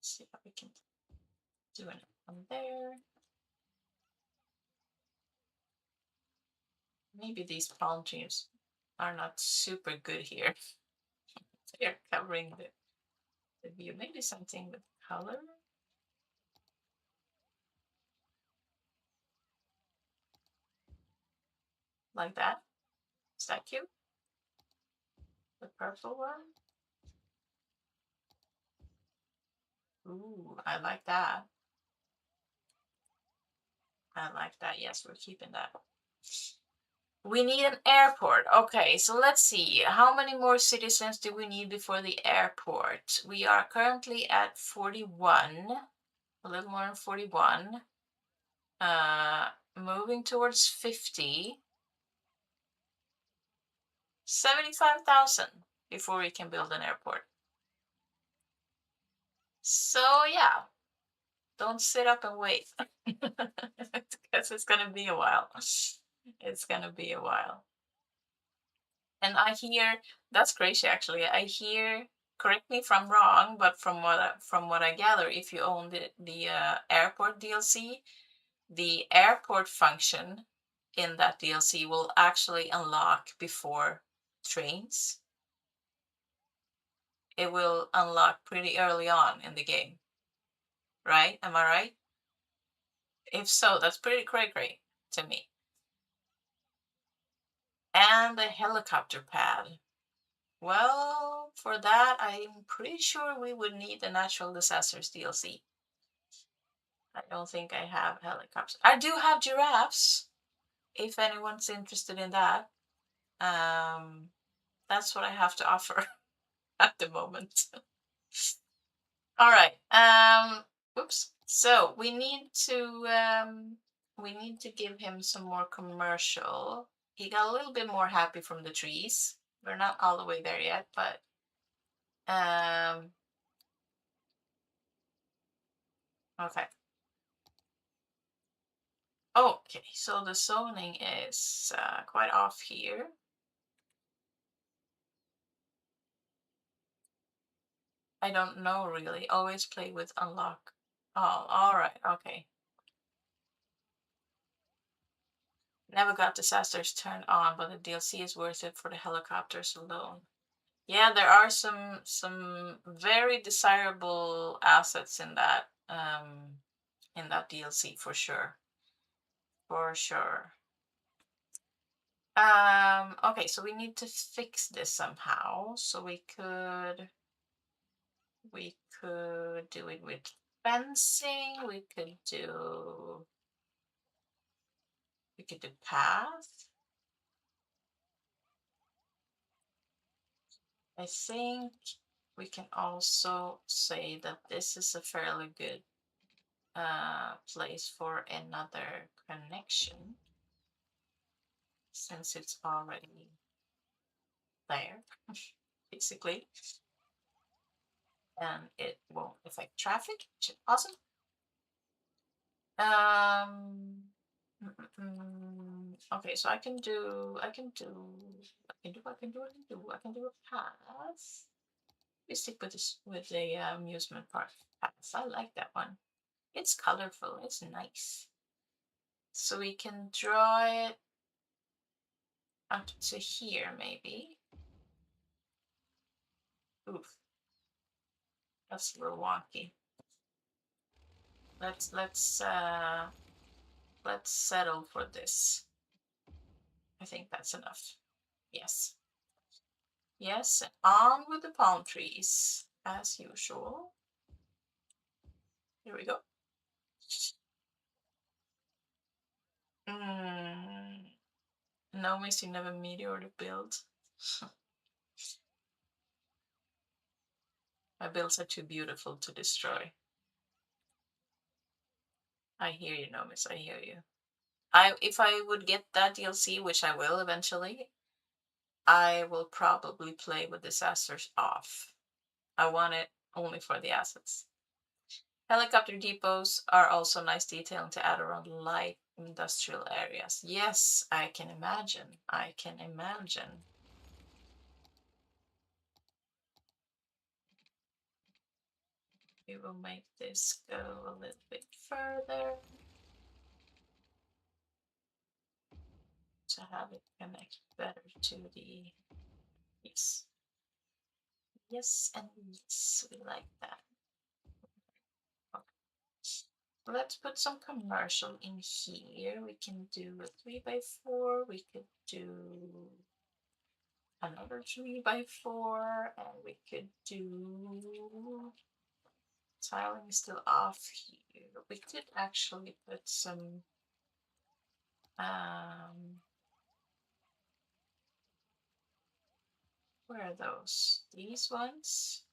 See how we can do it from there. Maybe these palm trees are not super good here. They're covering the view. Maybe something with color. Like that. Is that cute? The purple one? Ooh, I like that. I like that. Yes, we're keeping that. We need an airport. Okay, so let's see. How many more citizens do we need before the airport? We are currently at 41. A little more than 41. Moving towards 50. 75,000 before we can build an airport. So yeah, don't sit up and wait. Because it's gonna be a while. It's gonna be a while. And I hear that's crazy actually. I hear, correct me if I'm wrong, but from what I gather, if you own the airport DLC, the airport function in that DLC will actually unlock before trains. It will unlock pretty early on in the game, right? Am I right? If so, that's pretty cray to me. And the helicopter pad. Well, for that, I'm pretty sure we would need the natural disasters DLC. I don't think I have helicopters. I do have giraffes, if anyone's interested in that. That's what I have to offer at the moment. All right. Oops. So we need to give him some more commercial. He got a little bit more happy from the trees. We're not all the way there yet, but okay. Okay, so the zoning is quite off here. I don't know really. Always play with unlock. Oh, all right. Okay. Never got disasters turned on, but the DLC is worth it for the helicopters alone. Yeah, there are some very desirable assets in that DLC for sure. For sure. Okay, so we need to fix this somehow. So we could do it with fencing. We could do path. I think we can also say that this is a fairly good place for another connection since it's already there, basically, and it won't affect traffic, which is awesome. Um, okay, so I can do, I can do, I can do, I can do, I can do, I can do a path. We stick with this with the amusement park path. I like that one. It's colorful. It's nice. So we can draw it up to here, maybe. Oof, that's a little wonky. Let's settle for this. I think that's enough. Yes. Yes, on with the palm trees, as usual. Here we go. No missing of a meteor to build. My builds are too beautiful to destroy. I hear you, Nomis. I hear you. If I would get that DLC, which I will eventually, I will probably play with disasters off. I want it only for the assets. Helicopter depots are also nice detailing to add around light industrial areas. Yes, I can imagine. I can imagine. We will make this go a little bit further to have it connect better to the, yes. Yes, and yes, we like that. Okay. Let's put some commercial in here. We can do a 3x4. We could do another 3x4, and we could do, tiling is still off here. We could actually put some where are those? These ones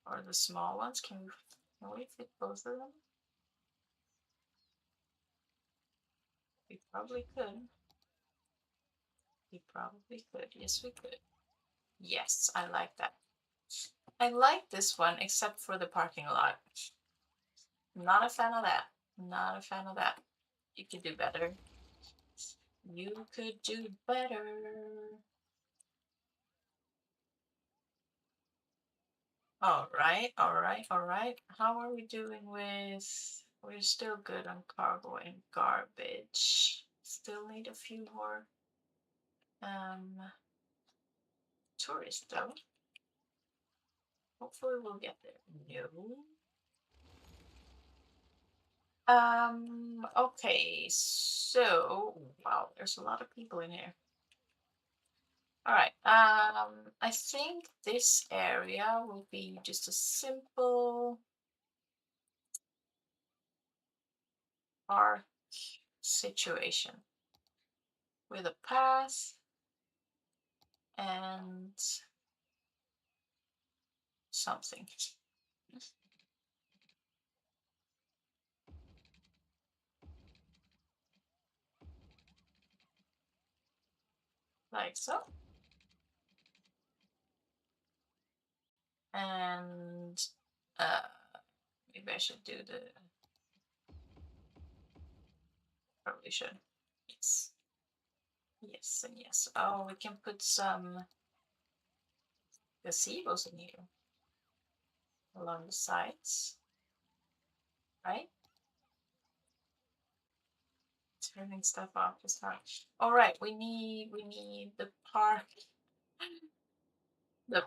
or the small ones? Can we fit both of them? We probably could. We probably could. Yes, we could. Yes, I like that. I like this one, except for the parking lot. Not a fan of that. Not a fan of that. You could do better. You could do better. All right, all right, all right. How are we doing with? We're still good on cargo and garbage. Still need a few more tourists though. Hopefully we'll get there. No. Okay, so wow, there's a lot of people in here. All right. I think this area will be just a simple park situation with a path and something like so. And uh, maybe I should do the, probably should. Yes. Yes and yes. Oh, we can put some gazebos in here along the sides, right? Turning stuff off is hard. All right, we need the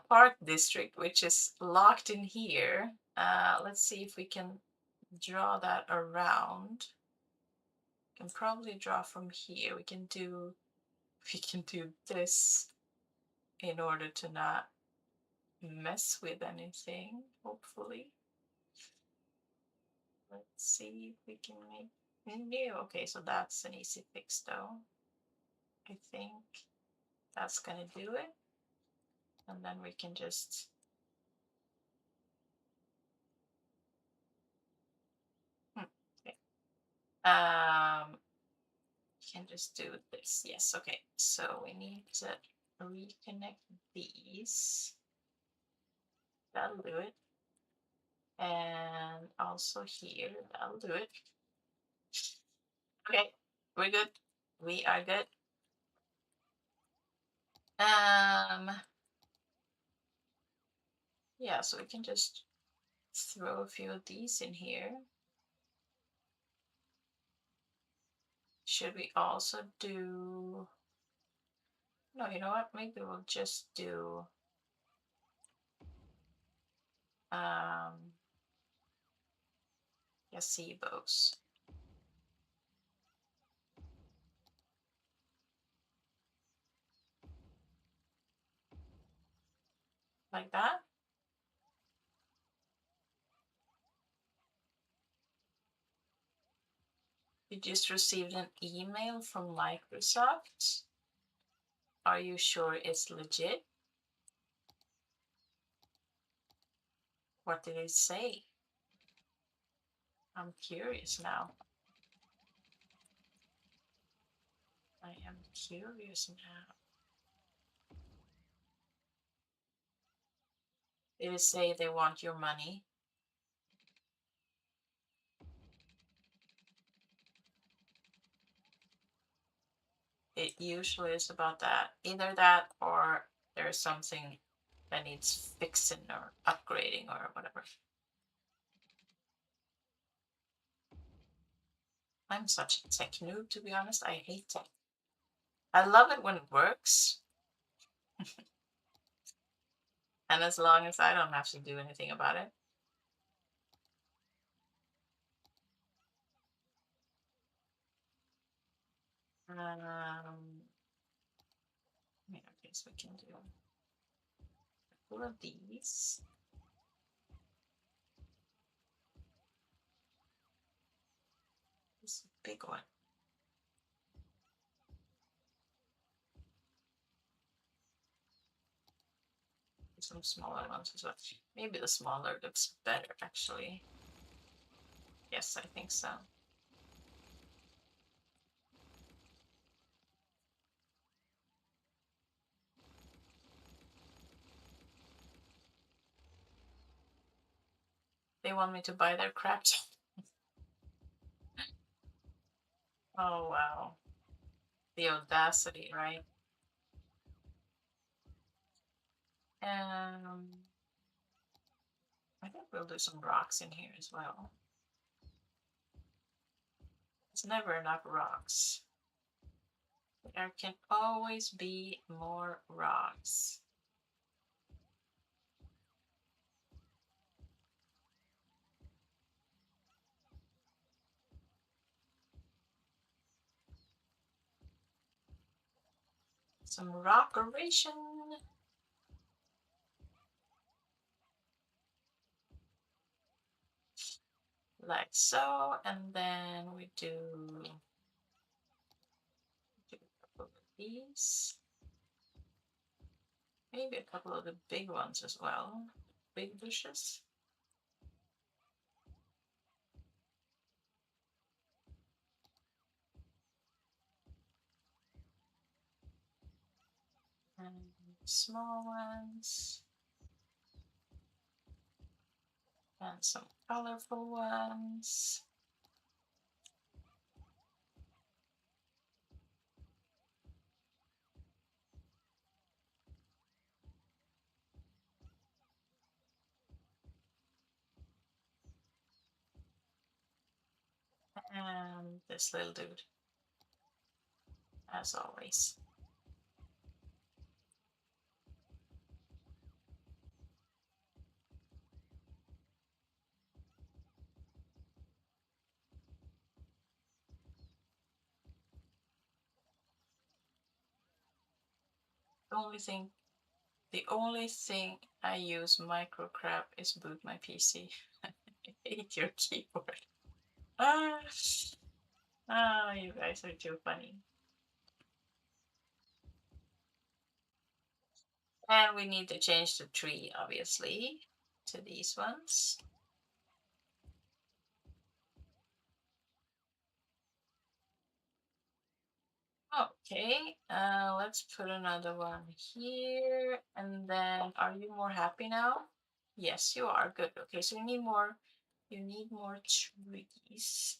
park district, which is locked in here. Let's see if we can draw that around. Can probably draw from here. We can do this in order to not mess with anything, hopefully. Let's see if we can make new. Okay, so that's an easy fix though. I think that's gonna do it. And then we can just okay. We can just do this. Yes, okay. So we need to reconnect these. That'll do it. And also here, that'll do it. Okay, we're good. We are good. Yeah, so we can just throw a few of these in here. Should we also do, no, you know what? Maybe we'll just do gazebos. Like that. You just received an email from Microsoft. Are you sure it's legit? What did it say? I'm curious now. I am curious now. Did it say they want your money? It usually is about that. Either that or there's something that needs fixing or upgrading or whatever. I'm such a tech noob, to be honest. I hate tech. I love it when it works. And as long as I don't have to do anything about it. Yeah, I guess we can do a couple of these. This is a big one. Some smaller ones as well. Maybe the smaller looks better, actually. Yes, I think so. They want me to buy their crap. Oh, wow. The audacity, right? I think we'll do some rocks in here as well. It's never enough rocks. There can always be more rocks. Some rockeration. Like so, and then we do a couple of these. Maybe a couple of the big ones as well. Big bushes. And small ones. And some colorful ones. And this little dude. as always. The only thing The only thing I use microcrap is boot my PC. I hate your keyboard. Ah, you guys are too funny. And we need to change the tree, obviously, to these ones. Okay, let's put another one here. And then, are you more happy now? Yes, you are. Good. Okay, so you need more trees.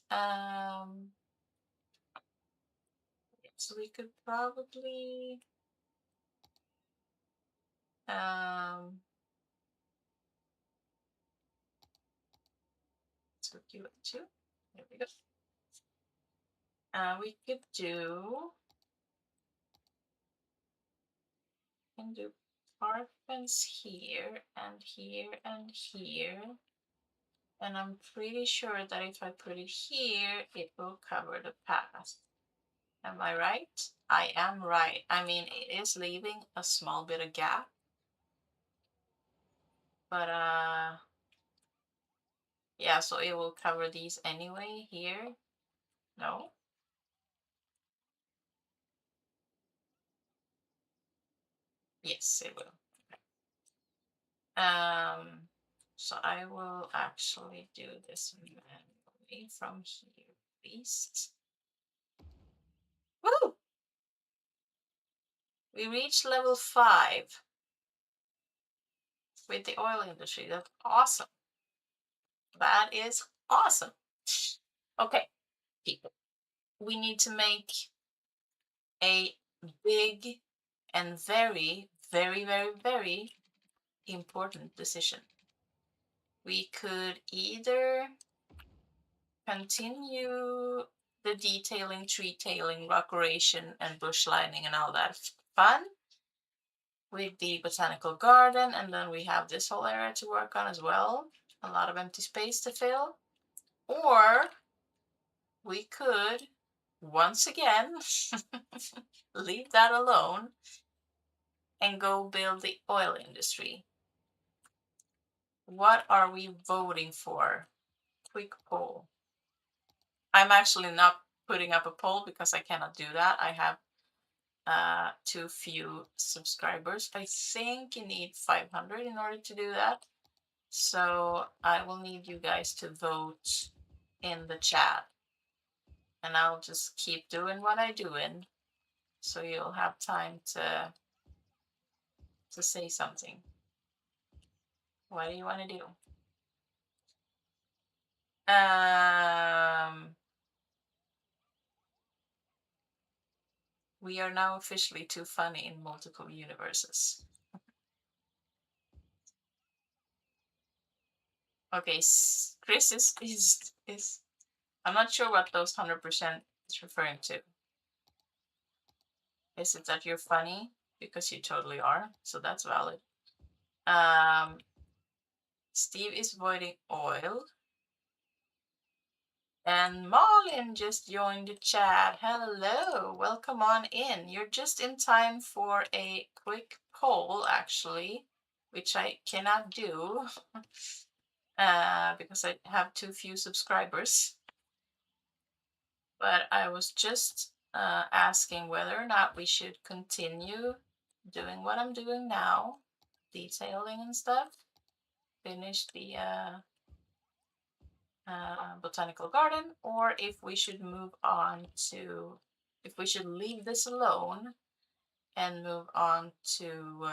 So we could probably, um, let's hook you up too. There we go. We could do, can do park fence here and here and here. And I'm pretty sure that if I put it here, it will cover the path. Am I right? I am right. I mean, it is leaving a small bit of gap, but yeah, so it will cover these anyway here. No? Yes, it will. Um, so I will actually do this manually from here at least. Woo! We reached level 5 with the oil industry. That's awesome. That is awesome. Okay, people. We need to make a big and very, very, very, very important decision. We could either continue the detailing, tree tailing, restoration, and bush lining and all that fun with the botanical garden, and then we have this whole area to work on as well. A lot of empty space to fill. Or we could once again leave that alone and go build the oil industry. What are we voting for? Quick poll. I'm actually not putting up a poll because I cannot do that. I have too few subscribers. I think you need 500 in order to do that. So I will need you guys to vote in the chat. And I'll just keep doing what I'm doing. So you'll have time to say something. What do you want to do? We are now officially too funny in multiple universes. Okay, Chris is I'm not sure what those 100% is referring to. Is it that you're funny? Because you totally are, so that's valid. Steve is avoiding oil. And Marlin just joined the chat. Hello, welcome on in. You're just in time for a quick poll, actually, which I cannot do because I have too few subscribers. But I was just asking whether or not we should continue doing what I'm doing now, detailing and stuff, finish the botanical garden, or if we should move on to, if we should leave this alone and move on to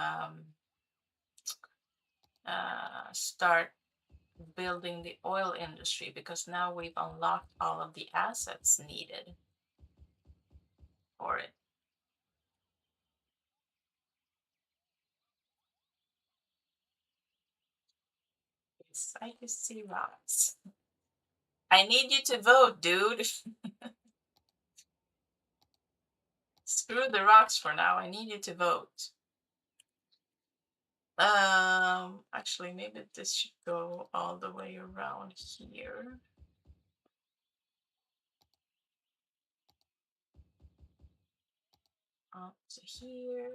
start building the oil industry, because now we've unlocked all of the assets needed for it. Yes, I just see rocks. I need you to vote, dude. Screw the rocks for now. I need you to vote. Actually, maybe this should go all the way around here. Up to here.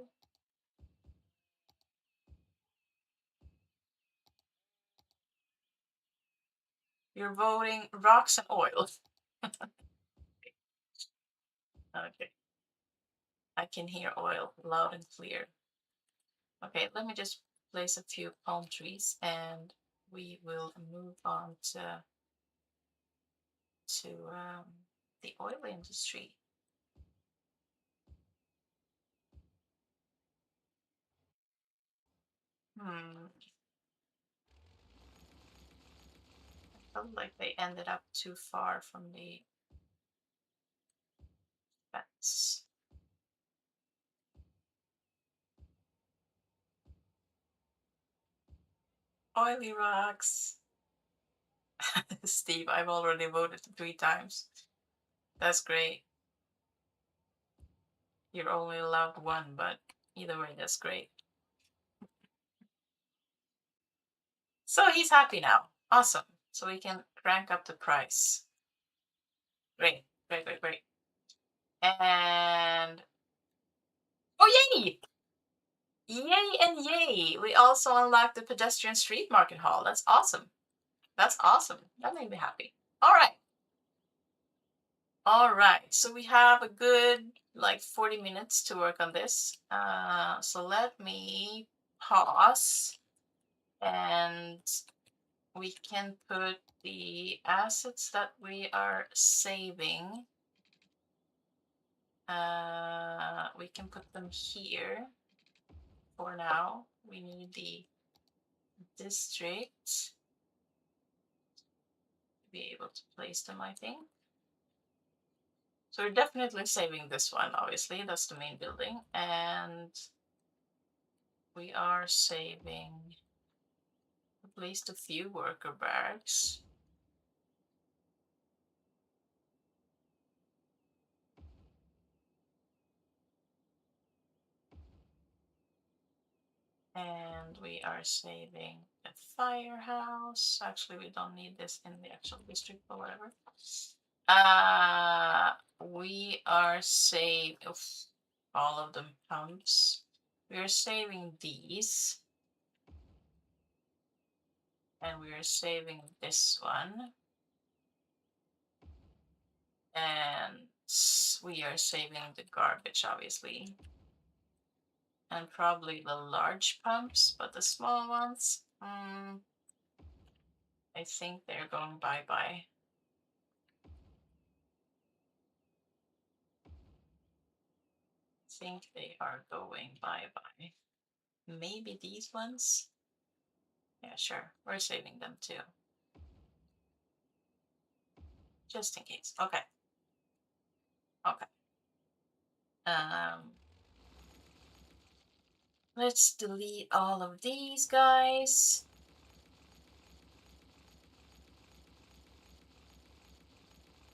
You're voting rocks and oil. Okay. I can hear oil loud and clear. Okay, let me just place a few palm trees and we will move on to the oil industry. Hmm, I felt like they ended up too far from the fence. Oily rocks. Steve, I've already voted 3 times. That's great. You're only allowed one, but either way, that's great. So he's happy now. Awesome. So we can crank up the price. Great, great, great, great. And oh, yay! Yay and yay! We also unlocked the pedestrian street market hall. That's awesome. That's awesome. That made me happy. All right. All right. So we have a good like 40 minutes to work on this. So let me pause and we can put the assets that we are saving. We can put them here for now. We need the district to be able to place them, I think. So we're definitely saving this one, obviously. That's the main building. And we are saving at least a few worker barracks. And we are saving a firehouse. Actually, we don't need this in the actual district, but whatever. We are saving all of the pumps. We are saving these. And we are saving this one. And we are saving the garbage, obviously. And probably the large pumps, but the small ones, I think they're going bye-bye. I think they are going bye-bye. Maybe these ones? Yeah, sure. We're saving them too. Just in case. Okay. Okay. Um, let's delete all of these guys.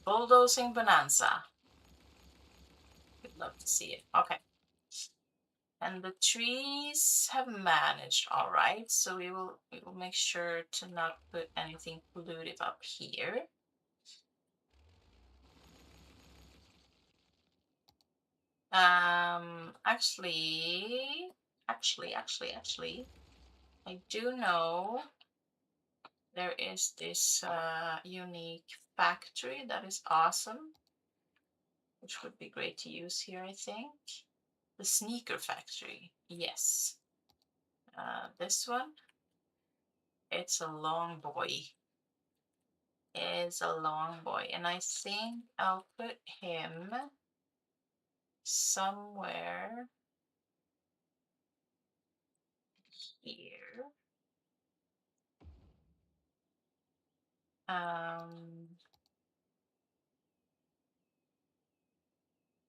Bulldozing Bonanza. Would love to see it. Okay. And the trees have managed all right, so we will make sure to not put anything pollutive up here. Actually, I do know there is this unique factory that is awesome, which would be great to use here, I think. The sneaker factory, yes. This one, it's a long boy. Is a long boy, and I think I'll put him somewhere here. Um,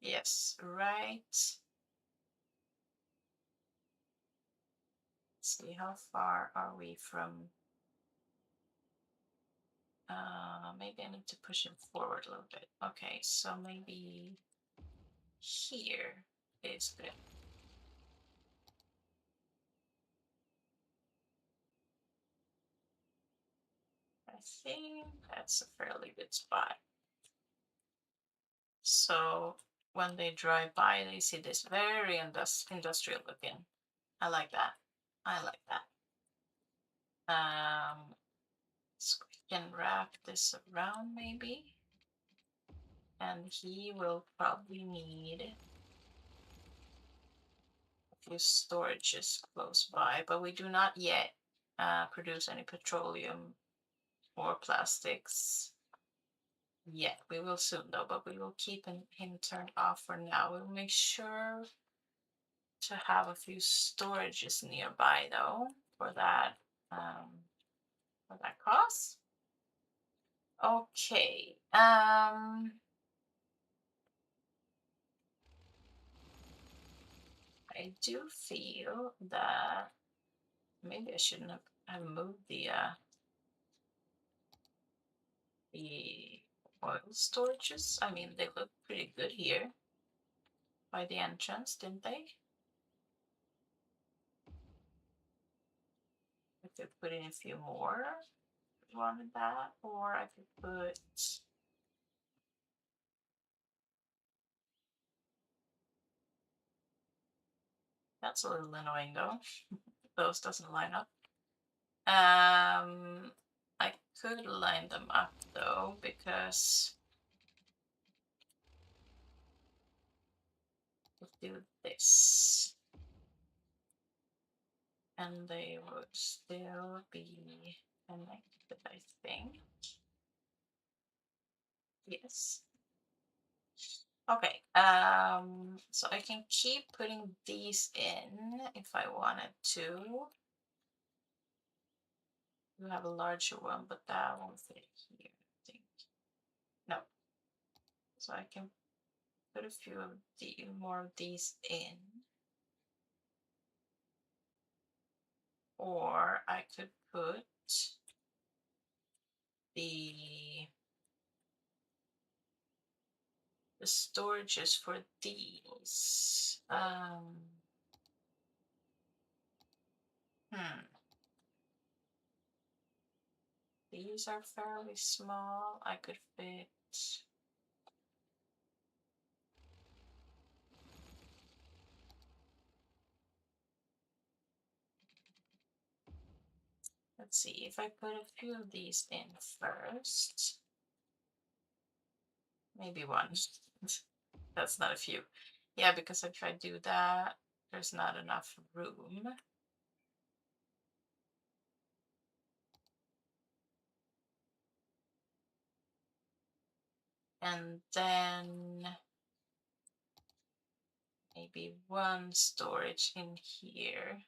yes, right. Let's see, how far are we from? Maybe I need to push him forward a little bit. Okay, so maybe here. is good. I think that's a fairly good spot. So when they drive by, they see this very industrial looking. I like that. I like that. So we can wrap this around maybe. And he will probably need a few storages close by, but we do not yet produce any petroleum or plastics yet. We will soon though, but we will keep him turned off for now. We'll make sure to have a few storages nearby though for that cost. Okay. I do feel that maybe I shouldn't have moved the oil storages. I mean, they look pretty good here by the entrance, didn't they? I could put in a few more if you wanted that, or I could put. That's a little annoying though. Those doesn't line up. I could line them up though because we'll do this. And they would still be connected, I think. Yes. Okay, so I can keep putting these in if I wanted to. You have a larger one, but that won't fit here, I think. No. So I can put a few of more of these in. Or I could put the storages for these. These are fairly small. I could fit. Let's see if I put a few of these in first. Maybe one. That's not a few. Yeah, because if I do that, there's not enough room. And then maybe one storage in here.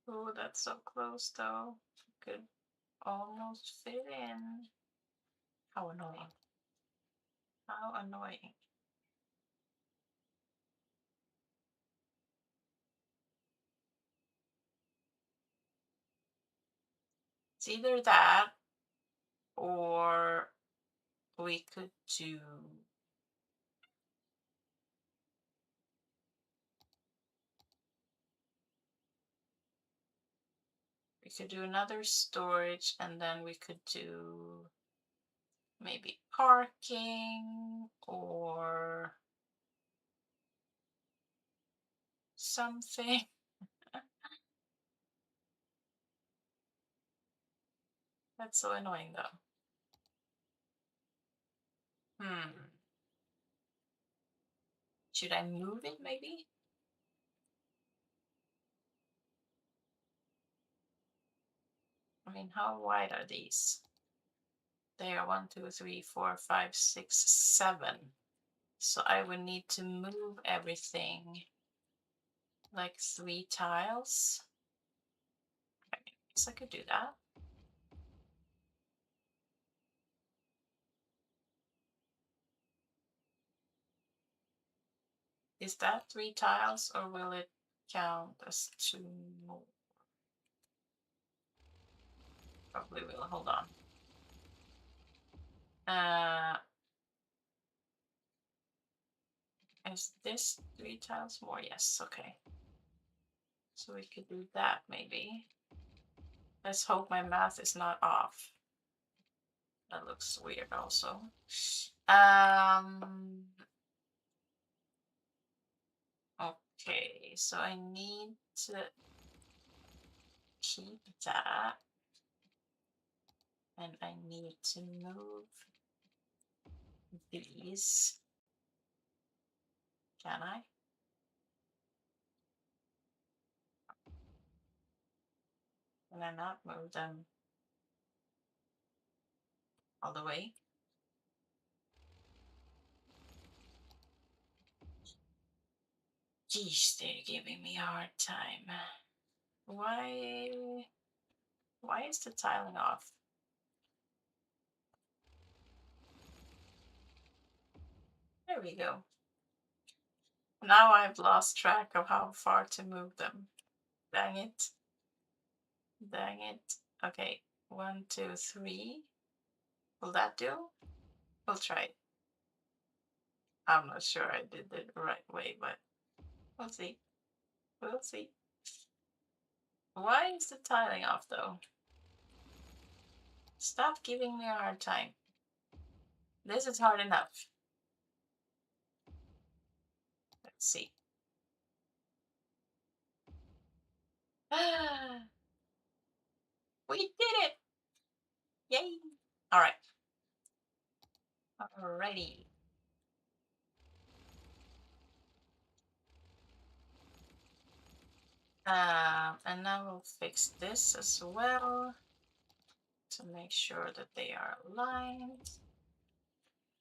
Oh, that's so close though. Could almost fit in. How annoying. How annoying. It's either that or we could do another storage, and then we could do maybe parking or something. That's so annoying though. Should I move it maybe? I mean, how wide are these? They are 1, 2, 3, 4, 5, 6, 7. So I would need to move everything like 3 tiles. I guess I could do that. Is that 3 tiles or will it count as 2 more? Probably will. Hold on. Is this 3 tiles more? Yes, okay. So we could do that maybe. Let's hope my math is not off. That looks weird also. Okay, so I need to keep that. And I need to move these. Can I? Can I not move them all the way? Geez, they're giving me a hard time. Why is the tiling off? There we go. Now I've lost track of how far to move them. Dang it. Dang it. Okay, 1, 2, 3. Will that do? We'll try it. I'm not sure I did it the right way, but we'll see. We'll see. Why is the tiling off though? Stop giving me a hard time. This is hard enough. Let's see. We did it! Yay! Alright. Alrighty. And now we'll fix this as well to make sure that they are aligned.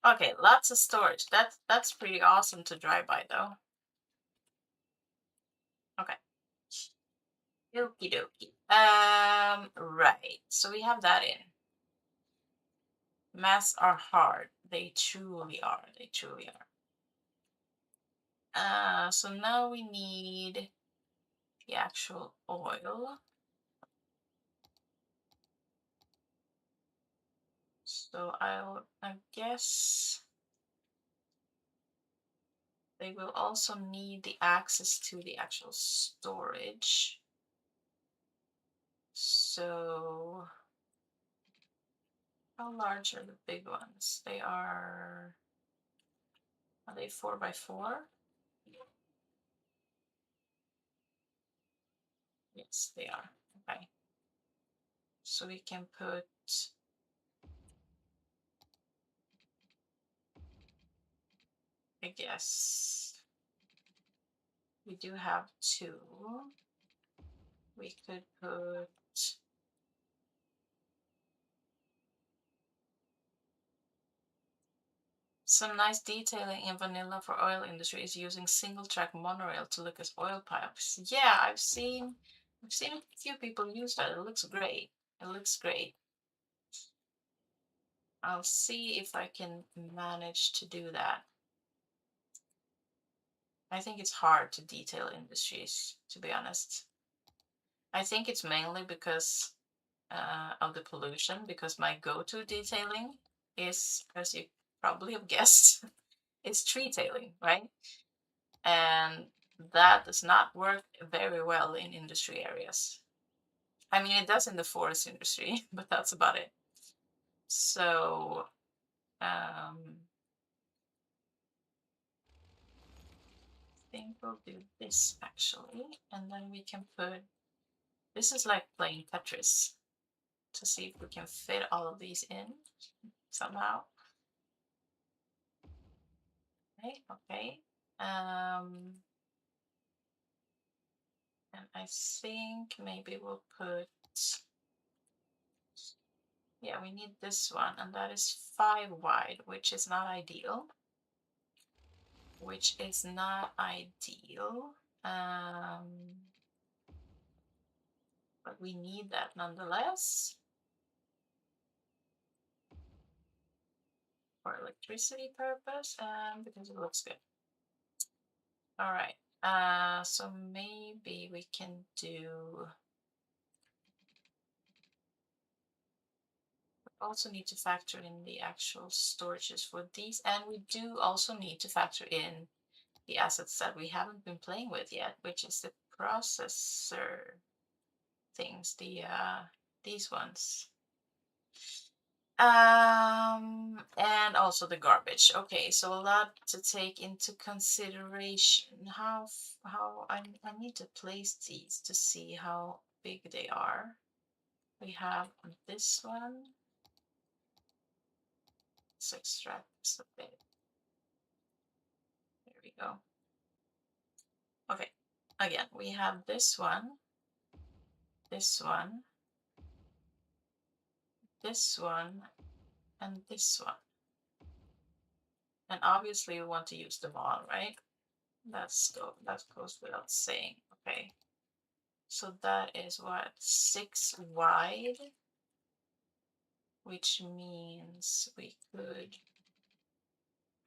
Okay, lots of storage. That's pretty awesome to drive by though. Okay. Okie dokie. Right. So we have that in. Maths are hard. They truly are. They truly are. So now we need the actual oil. So I guess they will also need the access to the actual storage. So how large are the big ones? Are they 4x4? Yes, they are. Okay. So we can put, I guess, we do have 2. We could put some nice detailing in vanilla for oil industry is using single track monorail to look as oil pipes. Yeah, I've seen a few people use that. It looks great. It looks great. I'll see if I can manage to do that. I think it's hard to detail industries, to be honest. I think it's mainly because of the pollution, because my go-to detailing is, as you probably have guessed, is tree tailing, right? And that does not work very well in industry areas. I mean, it does in the forest industry, but that's about it. So, I think we'll do this actually, and then we can put, this is like playing Tetris to see if we can fit all of these in somehow. Okay, okay. And I think maybe we'll put, yeah, we need this one, and that is 5 wide, which is not ideal. Which is not ideal. But we need that nonetheless for electricity purpose and because it looks good. All right. So maybe we can do. We also need to factor in the actual storages for these, and we do also need to factor in the assets that we haven't been playing with yet, which is the processor things, these ones. And also the garbage. Okay, so a lot to take into consideration. How I need to place these to see how big they are. We have this one. Let's extract this a bit. There we go. Okay, again, we have this one, this one, this one, and this one. And obviously we want to use them all, right? That goes without saying. Okay. So that is what, 6 wide, which means we could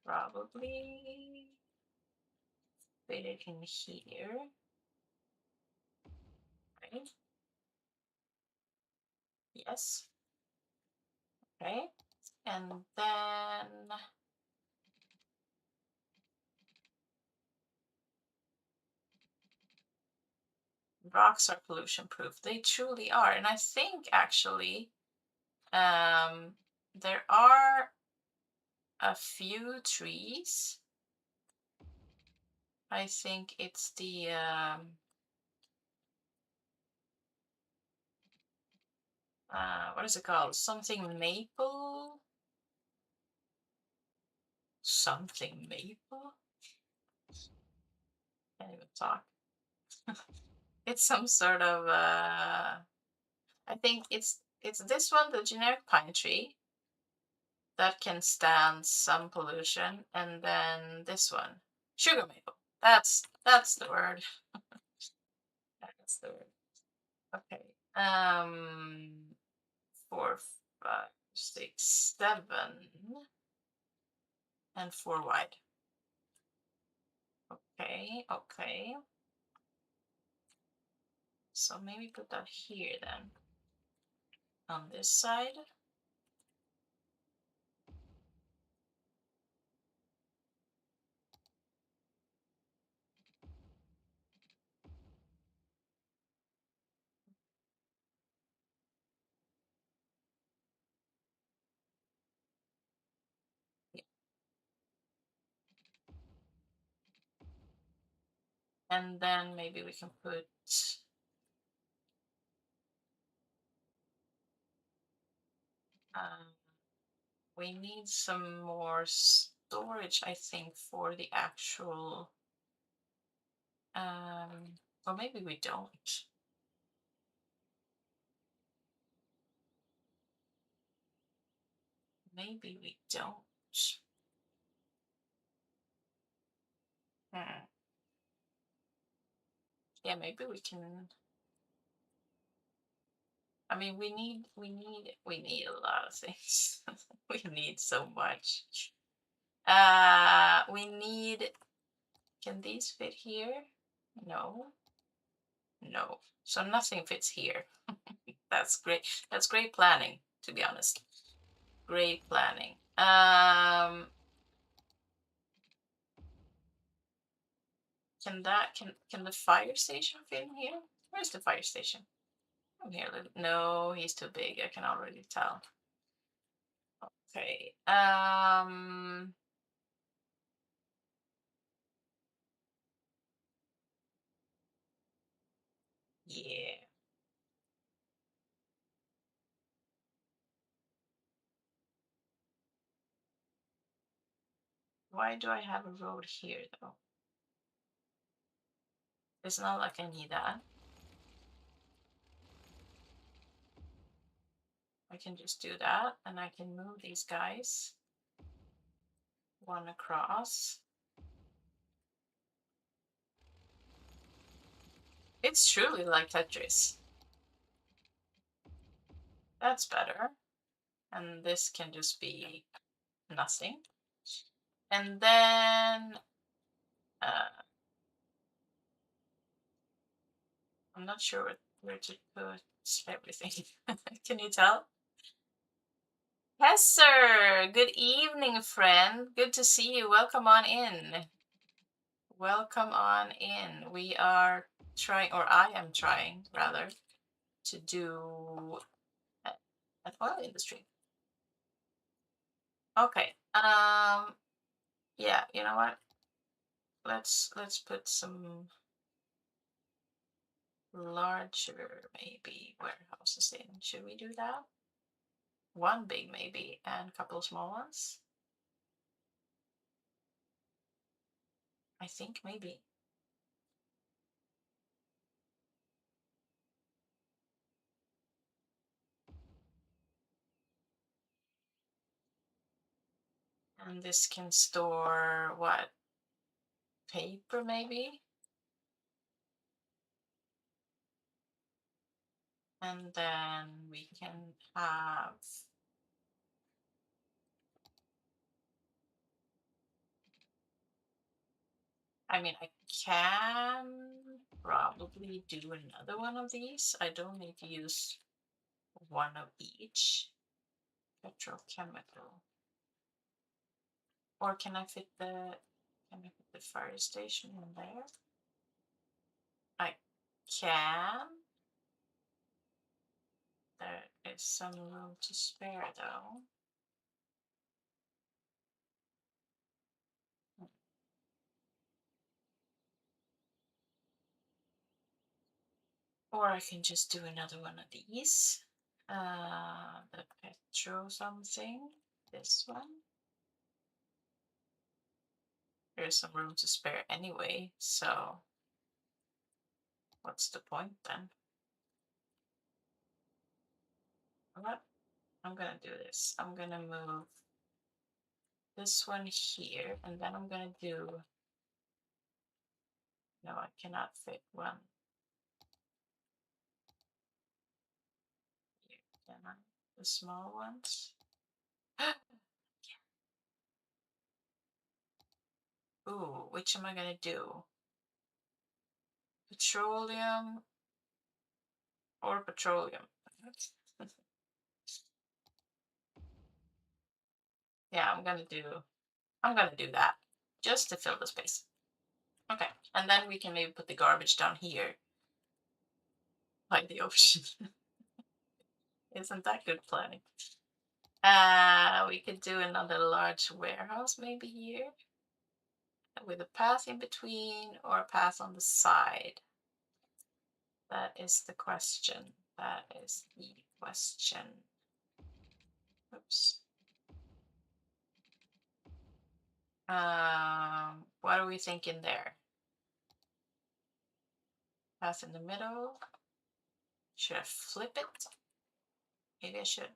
probably fit it in here, right? Yes. Okay. And then rocks are pollution proof. They truly are. And I think actually there are a few trees. I think it's the what is it called? Something maple? Something maple? Can't even talk. It's some sort of I think it's this one, the generic pine tree, that can stand some pollution, and then this one, sugar maple. That's the word. That's the word. Okay. 4, 5, 6, 7, and 4 wide. Okay, okay. So maybe put that here then. On this side. Yeah. And then maybe we can put we need some more storage, I think, for the actual or maybe we don't. Maybe we don't. Hmm. Yeah, maybe we can. I mean, we need a lot of things. We need so much. We need. Can these fit here? No, no. So nothing fits here. That's great. That's great planning, to be honest. Great planning. Can the fire station fit in here? Where's the fire station? Come here. No, he's too big. I can already tell. Okay. Yeah. Why do I have a road here though? It's not like I need that. I can just do that, and I can move these guys one across. It's truly like Tetris. That's better. And this can just be nothing. And then I'm not sure where to put everything. Can you tell? Yes, sir. Good evening, friend. Good to see you. Welcome on in. welcome on in. We are trying, or I am trying rather, to do an oil industry. Okay. Yeah, you know what? Let's put some larger maybe warehouses in. Should we do that? One big maybe and a couple of small ones. I think maybe. And this can store what? Paper maybe? And then we can have, I mean, I can probably do another one of these. I don't need to use one of each. Petrochemical. Or can I fit the fire station in there? I can. There is some room to spare though. Or I can just do another one of these. The petro something. This one. There's some room to spare anyway, so what's the point then? What? I'm gonna do this. I'm gonna move this one here, and then I'm gonna do. No, I cannot fit one here, can I? The small ones. Ooh, which am I gonna do? Petroleum or petroleum? Yeah, I'm gonna do that just to fill the space. Okay, and then we can maybe put the garbage down here by the ocean. Isn't that good planning? We could do another large warehouse maybe here with a path in between or a path on the side. That is the question. That is the question. Oops. What are we thinking there? Path in the middle. Should I flip it? Maybe I should.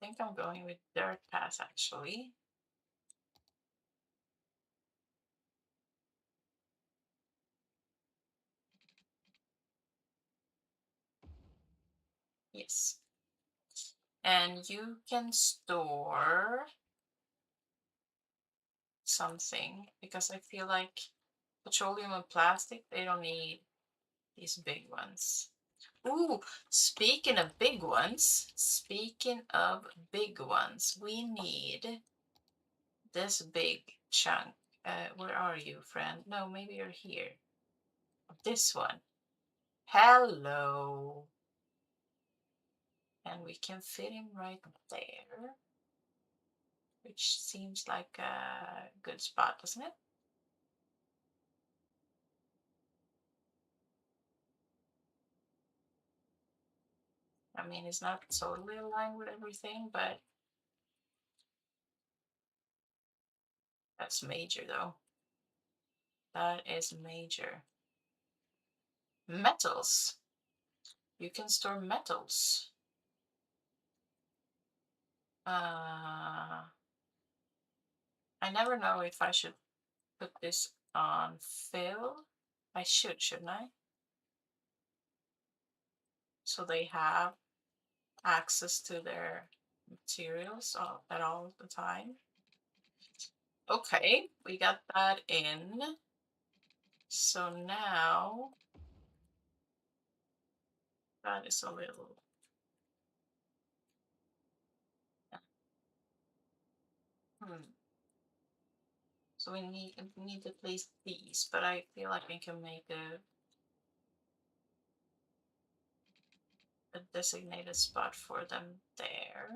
I think I'm going with dirt path actually. Yes. And you can store something because I feel like petroleum and plastic, they don't need these big ones. Ooh, speaking of big ones, we need this big chunk. Where are you, friend? No, maybe you're here. This one. Hello. And we can fit him right there, which seems like a good spot, doesn't it? I mean, it's not totally aligned with everything, but that's major though. That is major. Metals. You can store metals. I never know if I should put this on fill. I should, shouldn't I? So they have access to their materials at all the time. Okay, we got that in. So now that is a little Hmm. So we need to place these, but I feel like we can make a designated spot for them there.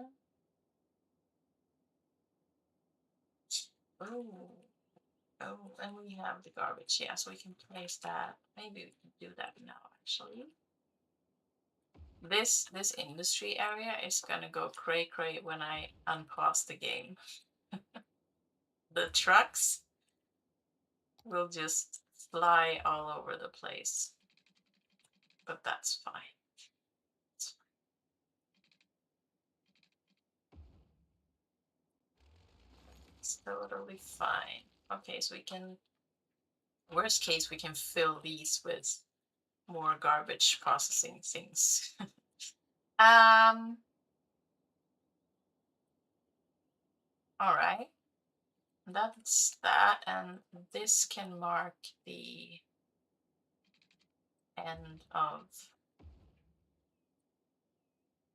Oh, oh, and we have the garbage. Yeah, so we can place that. Maybe we can do that now, actually. This industry area is gonna go cray cray when I unpause the game. The trucks will just fly all over the place, but that's fine. It's It's totally fine. Okay, so we can, worst case, we can fill these with more garbage processing things. um, all right. That's that, and this can mark the end of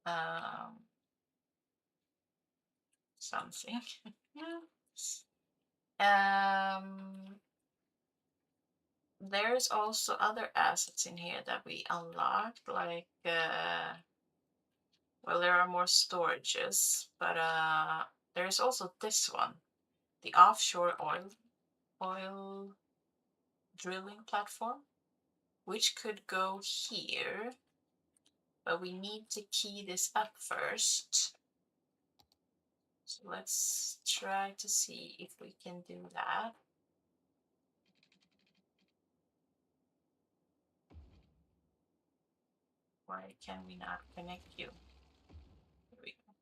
um something. um, there's also other assets in here that we unlocked, like well, there are more storages, but there's also this one, the offshore oil drilling platform, which could go here, but we need to key this up first. So let's try to see if we can do that. Why can we not connect you? Here we go.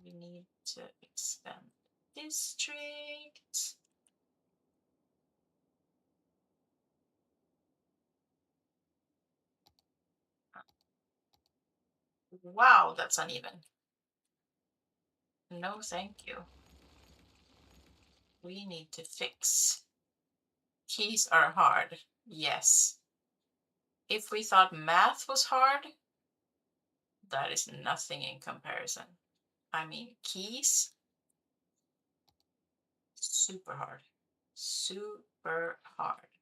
We need to expand district. Wow, that's uneven. No, thank you. We need to fix. Keys are hard. Yes. If we thought math was hard, that is nothing in comparison. I mean, keys, super hard. Super hard.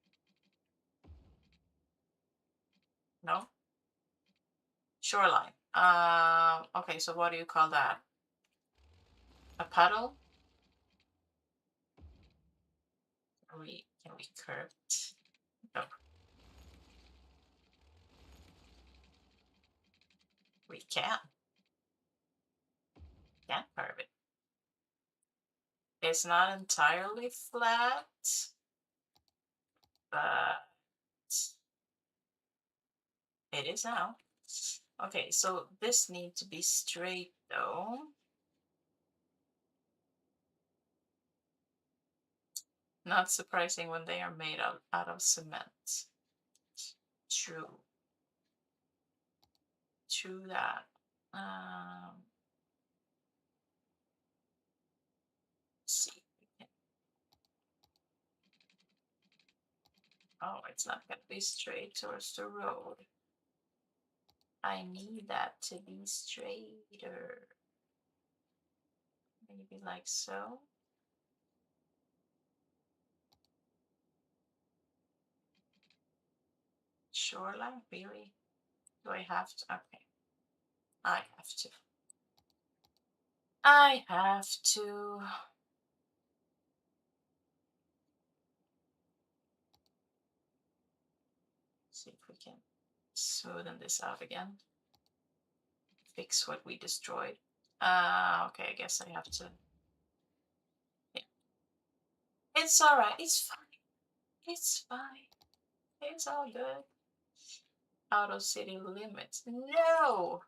No? Shoreline. Okay, so what do you call that? A puddle? Can we curve it? No, we can't curve it. It's not entirely flat, but it is now. Okay, so this needs to be straight though. Not surprising when they are made out of cement. True. True that. Let's see. Oh, it's not gonna be straight towards the road. I need that to be straighter. Maybe like so. Shoreline, really? Do I have to? Okay. I have to. I have to. See if we can smoothen this out again. Fix what we destroyed. Okay, I guess I have to. Yeah. It's alright. It's fine. It's fine. It's all good. Out of city limits. No!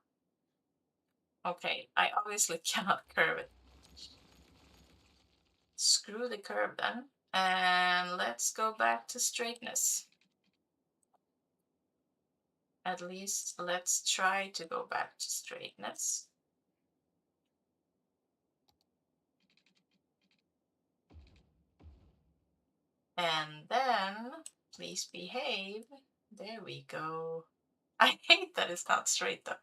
Okay, I obviously cannot curve it. Screw the curve then. And let's go back to straightness. At least let's try to go back to straightness. And then Please behave. There we go. I hate that it's not straight though.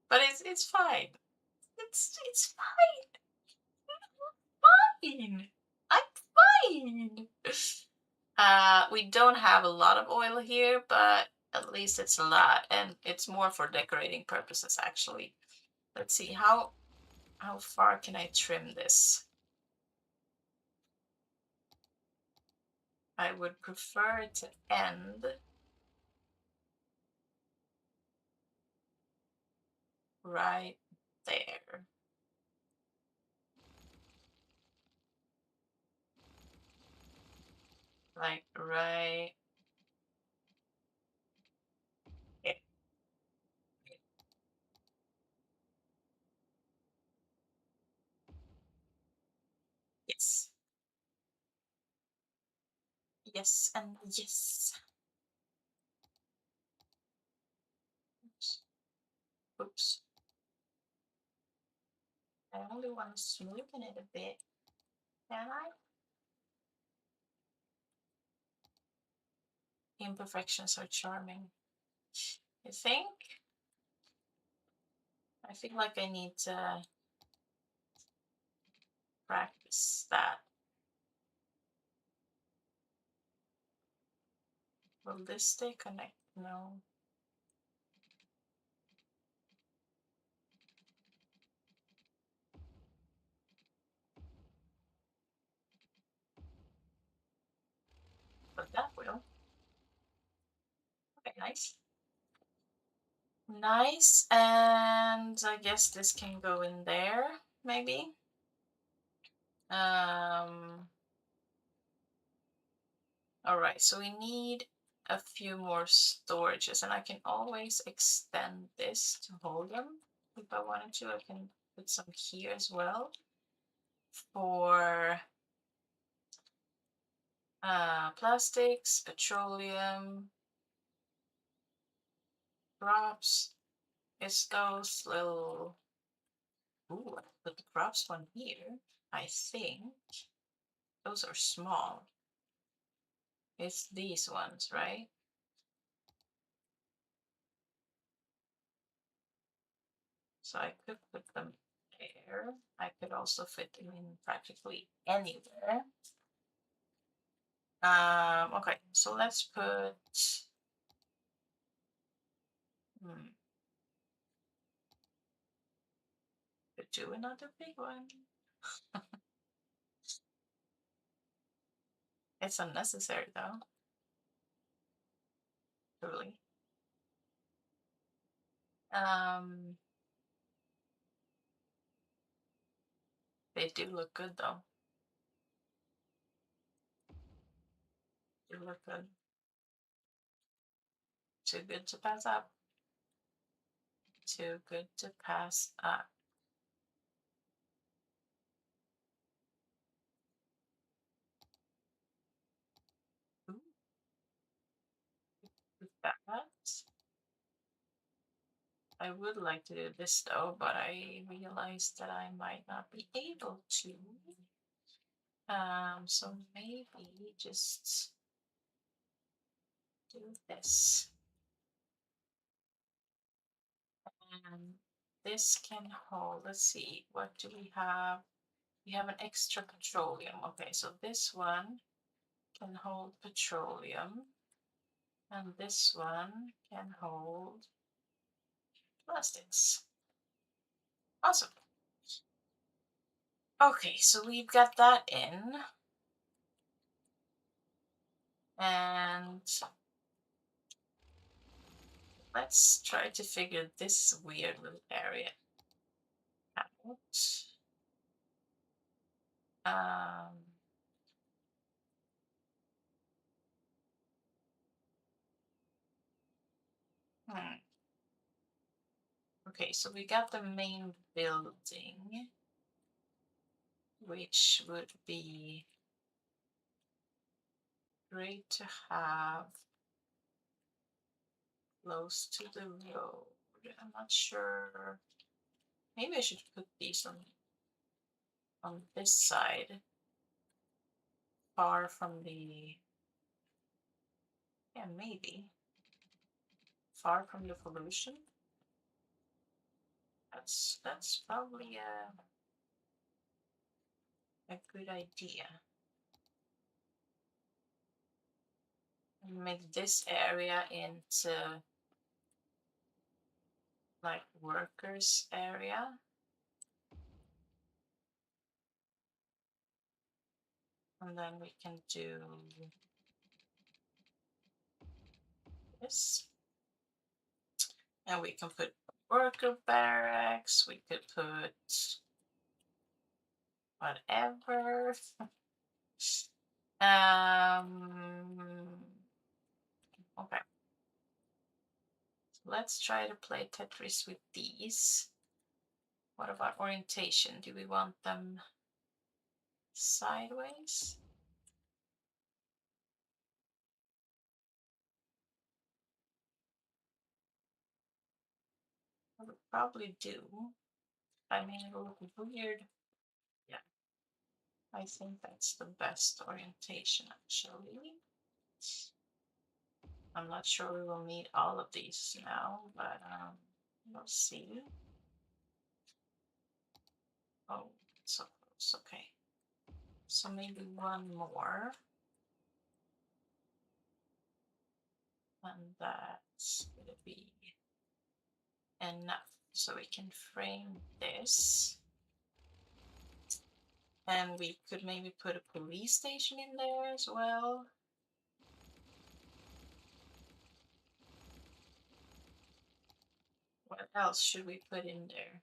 But it's fine. It's fine. I'm fine. We don't have a lot of oil here, but at least it's a lot, and it's more for decorating purposes actually. Let's see how far can I trim this? I would prefer it to end right there. Like right here. Yes. Yes and yes. Oops. Oops. I only want to smoothen it a bit. Can I? Imperfections are charming. You think? I feel like I need to practice that. Will this stay connected? No. But that will. Okay, nice. Nice, and I guess this can go in there, maybe. Um, all right, so we need a few more storages, and I can always extend this to hold them. If I wanted to, I can put some here as well for plastics, petroleum, props. It's those little. Ooh, I put the props one here. I think those are small. It's these ones, right? So I could put them there. I could also fit them in practically anywhere. Okay, so let's put hmm, could do another big one. It's unnecessary though, truly. Um, they do look good though. They look good. Too good to pass up. Too good to pass up. Ooh, that. I would like to do this though, but I realized that I might not be able to. So maybe just do this. And this can hold, let's see, what do we have? We have an extra petroleum. Okay, so this one can hold petroleum, and this one can hold plastics. Awesome. Okay, so we've got that in. And let's try to figure this weird little area out. Um, hmm. Okay, so we got the main building, which would be great to have close to the road. I'm not sure. Maybe I should put these on this side, far from the Yeah, maybe. Far from the pollution. That's probably a good idea. Make this area into like workers area. And then we can do this. And we can put worker barracks. We could put whatever. Okay. So let's try to play Tetris with these. What about orientation? Do we want them sideways? I would probably do. I mean, it'll look weird. Yeah, I think that's the best orientation actually. I'm not sure we will need all of these now, but we'll see. Oh, so close. Okay. So maybe one more. And that's gonna be enough. So we can frame this. And we could maybe put a police station in there as well. What else should we put in there?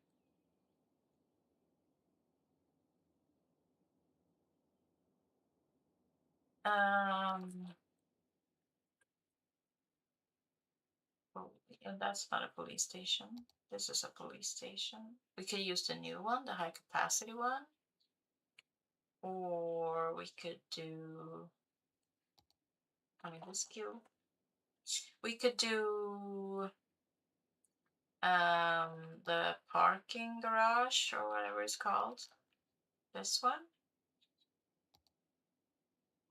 Oh, yeah, that's not a police station. This is a police station. We could use the new one, the high capacity one. Or we could do, I mean, this queue. We could do the parking garage or whatever it's called. This one.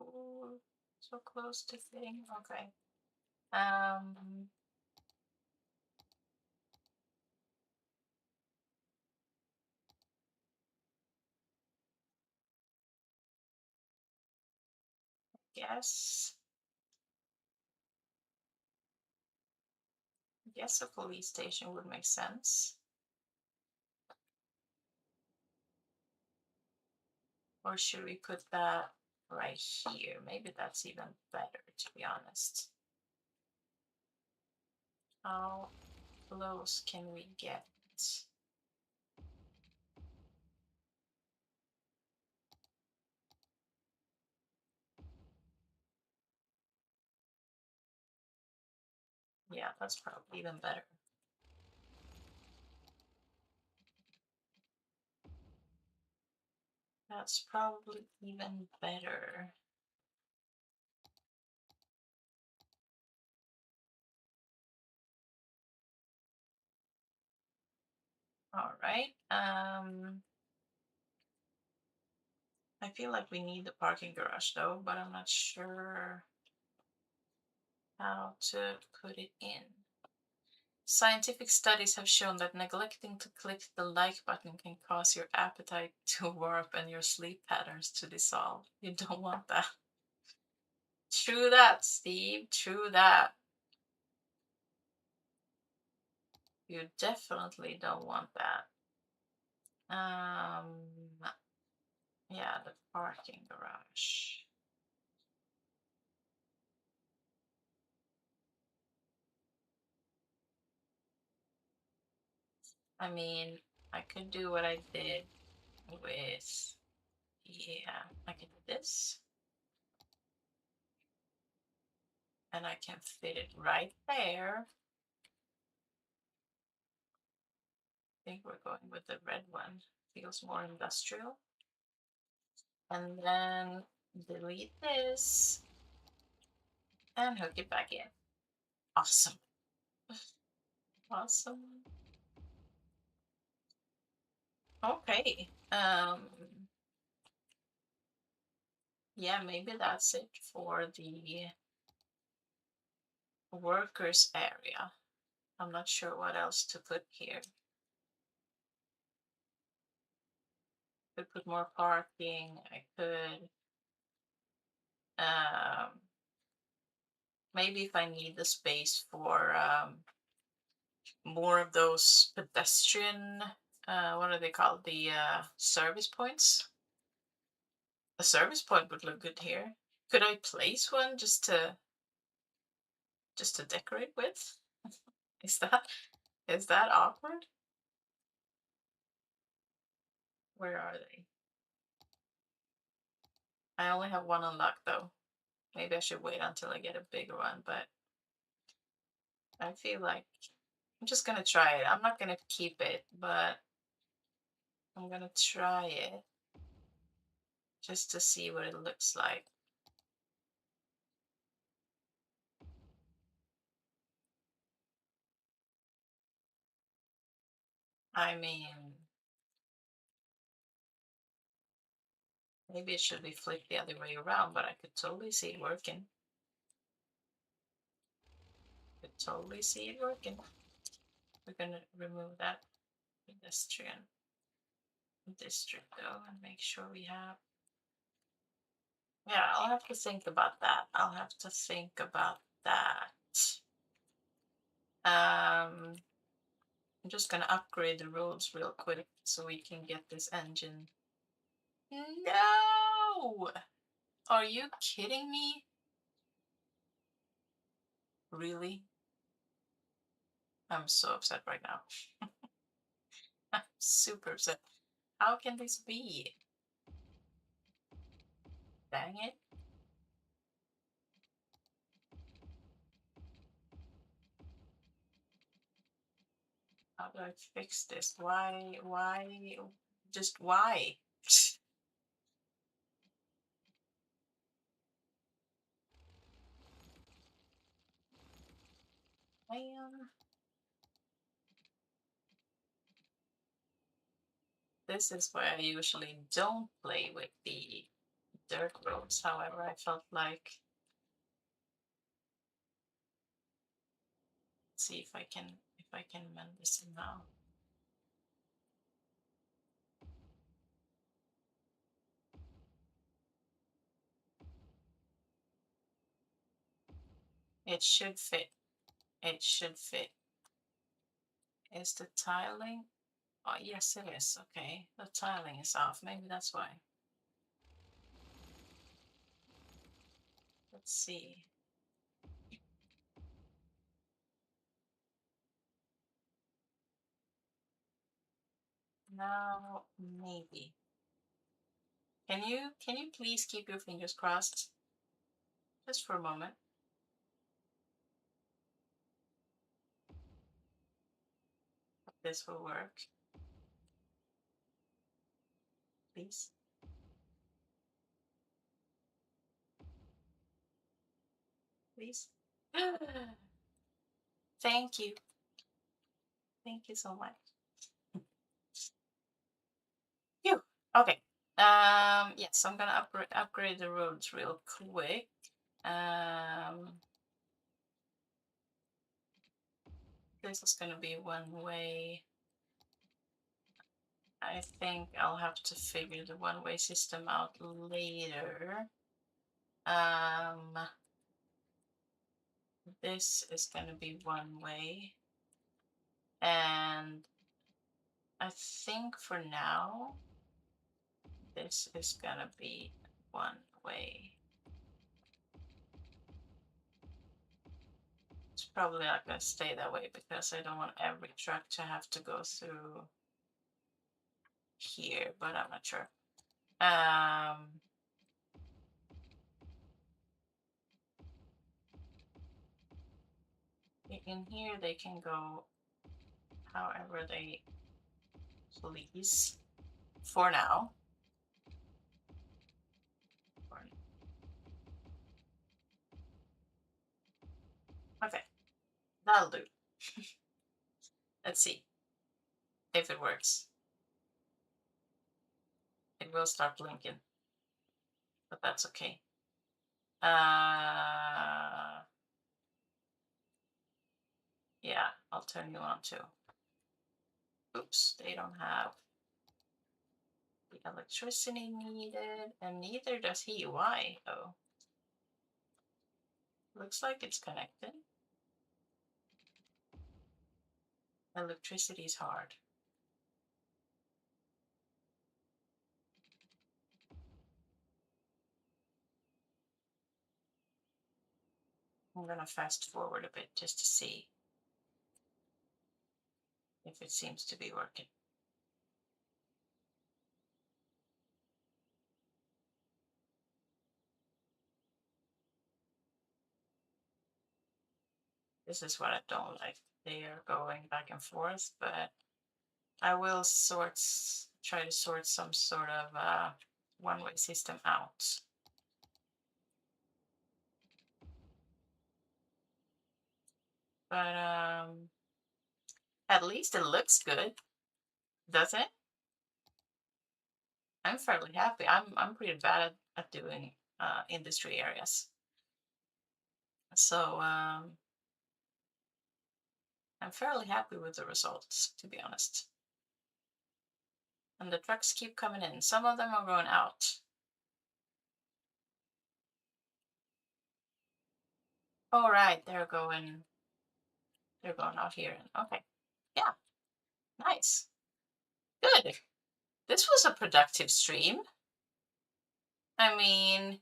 Ooh, so close to fitting. Okay. Guess. Guess a police station would make sense. Or should we put that right here? Maybe that's even better, to be honest. How close can we get? Yeah, that's probably even better. That's probably even better. All right. I feel like we need the parking garage though, but I'm not sure how to put it in. Scientific studies have shown that neglecting to click the like button can cause your appetite to warp and your sleep patterns to dissolve. You don't want that. True that, Steve. True that. You definitely don't want that. Yeah, the parking garage. I mean, I could do what I did with, yeah, I can do this. And I can fit it right there. I think we're going with the red one. Feels more industrial. And then delete this and hook it back in. Awesome. Awesome. Okay. Yeah, maybe that's it for the workers area. I'm not sure what else to put here. Could put more parking. I could maybe if I need the space for more of those pedestrian, what are they called? The service points. A service point would look good here. Could I place one just to decorate with? Is that awkward? Where are they? I only have one unlocked though. Maybe I should wait until I get a bigger one, but I feel like I'm just gonna try it. I'm not gonna keep it, but I'm gonna try it just to see what it looks like. I mean, maybe it should be flipped the other way around, but I could totally see it working. Could totally see it working. We're gonna remove that pedestrian district though and make sure we have. Yeah, I'll have to think about that. I'll have to think about that. I'm just gonna upgrade the roads real quick so we can get this engine. No! Are you kidding me? Really? I'm so upset right now. I'm super upset. How can this be? Dang it. How do I fix this? Why, just why? Man, this is why I usually don't play with the dirt roads. However, I felt like, see if I can mend this now. It should fit. It should fit. Is the tiling? Oh, yes, it is. Okay, the tiling is off. Maybe that's why. Let's see. Now, maybe. Can you please keep your fingers crossed? Just for a moment. This will work. Please. Please. Thank you. Thank you so much. Phew. Okay. Yes, I'm gonna upgrade the roads real quick. This is gonna be one way. I think I'll have to figure the one-way system out later. This is gonna be one way. And I think for now, this is gonna be one way. It's probably not gonna stay that way because I don't want every truck to have to go through here, but I'm not sure. In here they can go however they please for now. Okay, that'll do. Let's see if it works. It will start blinking, but that's okay. Yeah, I'll turn you on too. Oops, they don't have the electricity needed, and neither does he. Why? Oh, looks like it's connected. Electricity is hard. I'm gonna fast forward a bit just to see if it seems to be working. This is what I don't like. They are going back and forth, but I will try to sort some sort of one-way system out. But at least it looks good, doesn't it? I'm fairly happy. I'm pretty bad at doing industry areas, so I'm fairly happy with the results, to be honest. And the trucks keep coming in. Some of them are going out. All right, they're going. They're going out here. Okay, yeah, nice, good. This was a productive stream. I mean,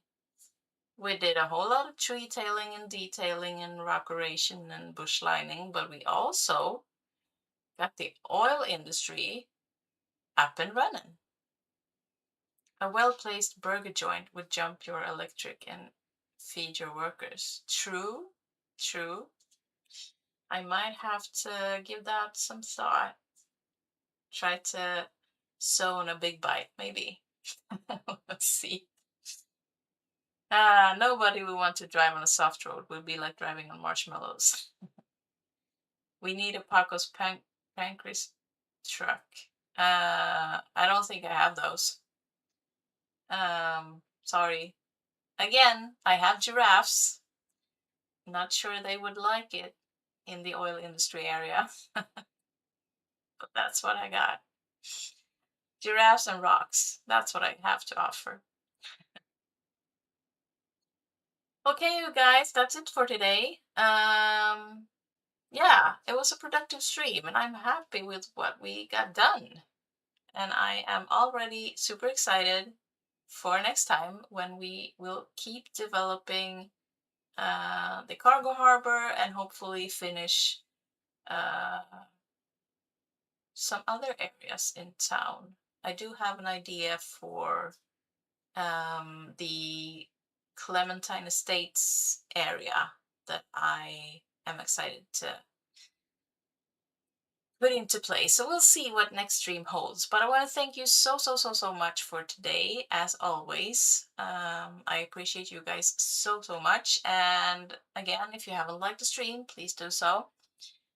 we did a whole lot of tree tailing and detailing and rockration and bush lining, but we also got the oil industry up and running. A well-placed burger joint would jump your electric and feed your workers. True, true. I might have to give that some thought. Try to sew on a big bite, maybe. Let's see. Nobody will want to drive on a soft road. Would be like driving on marshmallows. We need a Pacos Pancreas truck. I don't think I have those. Sorry. Again, I have giraffes. Not sure they would like it in the oil industry area, but that's what I got. Giraffes and rocks. That's what I have to offer. Okay, you guys, that's it for today. Yeah, it was a productive stream, and I'm happy with what we got done. And I am already super excited for next time when we will keep developing the cargo harbor and hopefully finish uh, some other areas in town. I do have an idea for the Clementine Estates area that I am excited to put into place. So we'll see what next stream holds. But I want to thank you so much for today, as always. I appreciate you guys so much. And again, if you haven't liked the stream, please do so.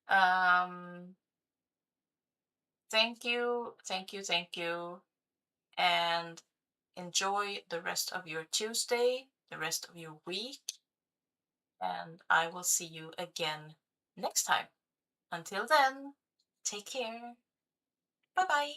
Um, thank you, and enjoy the rest of your Tuesday, the rest of your week, and I will see you again next time. Until then, take care. Bye bye.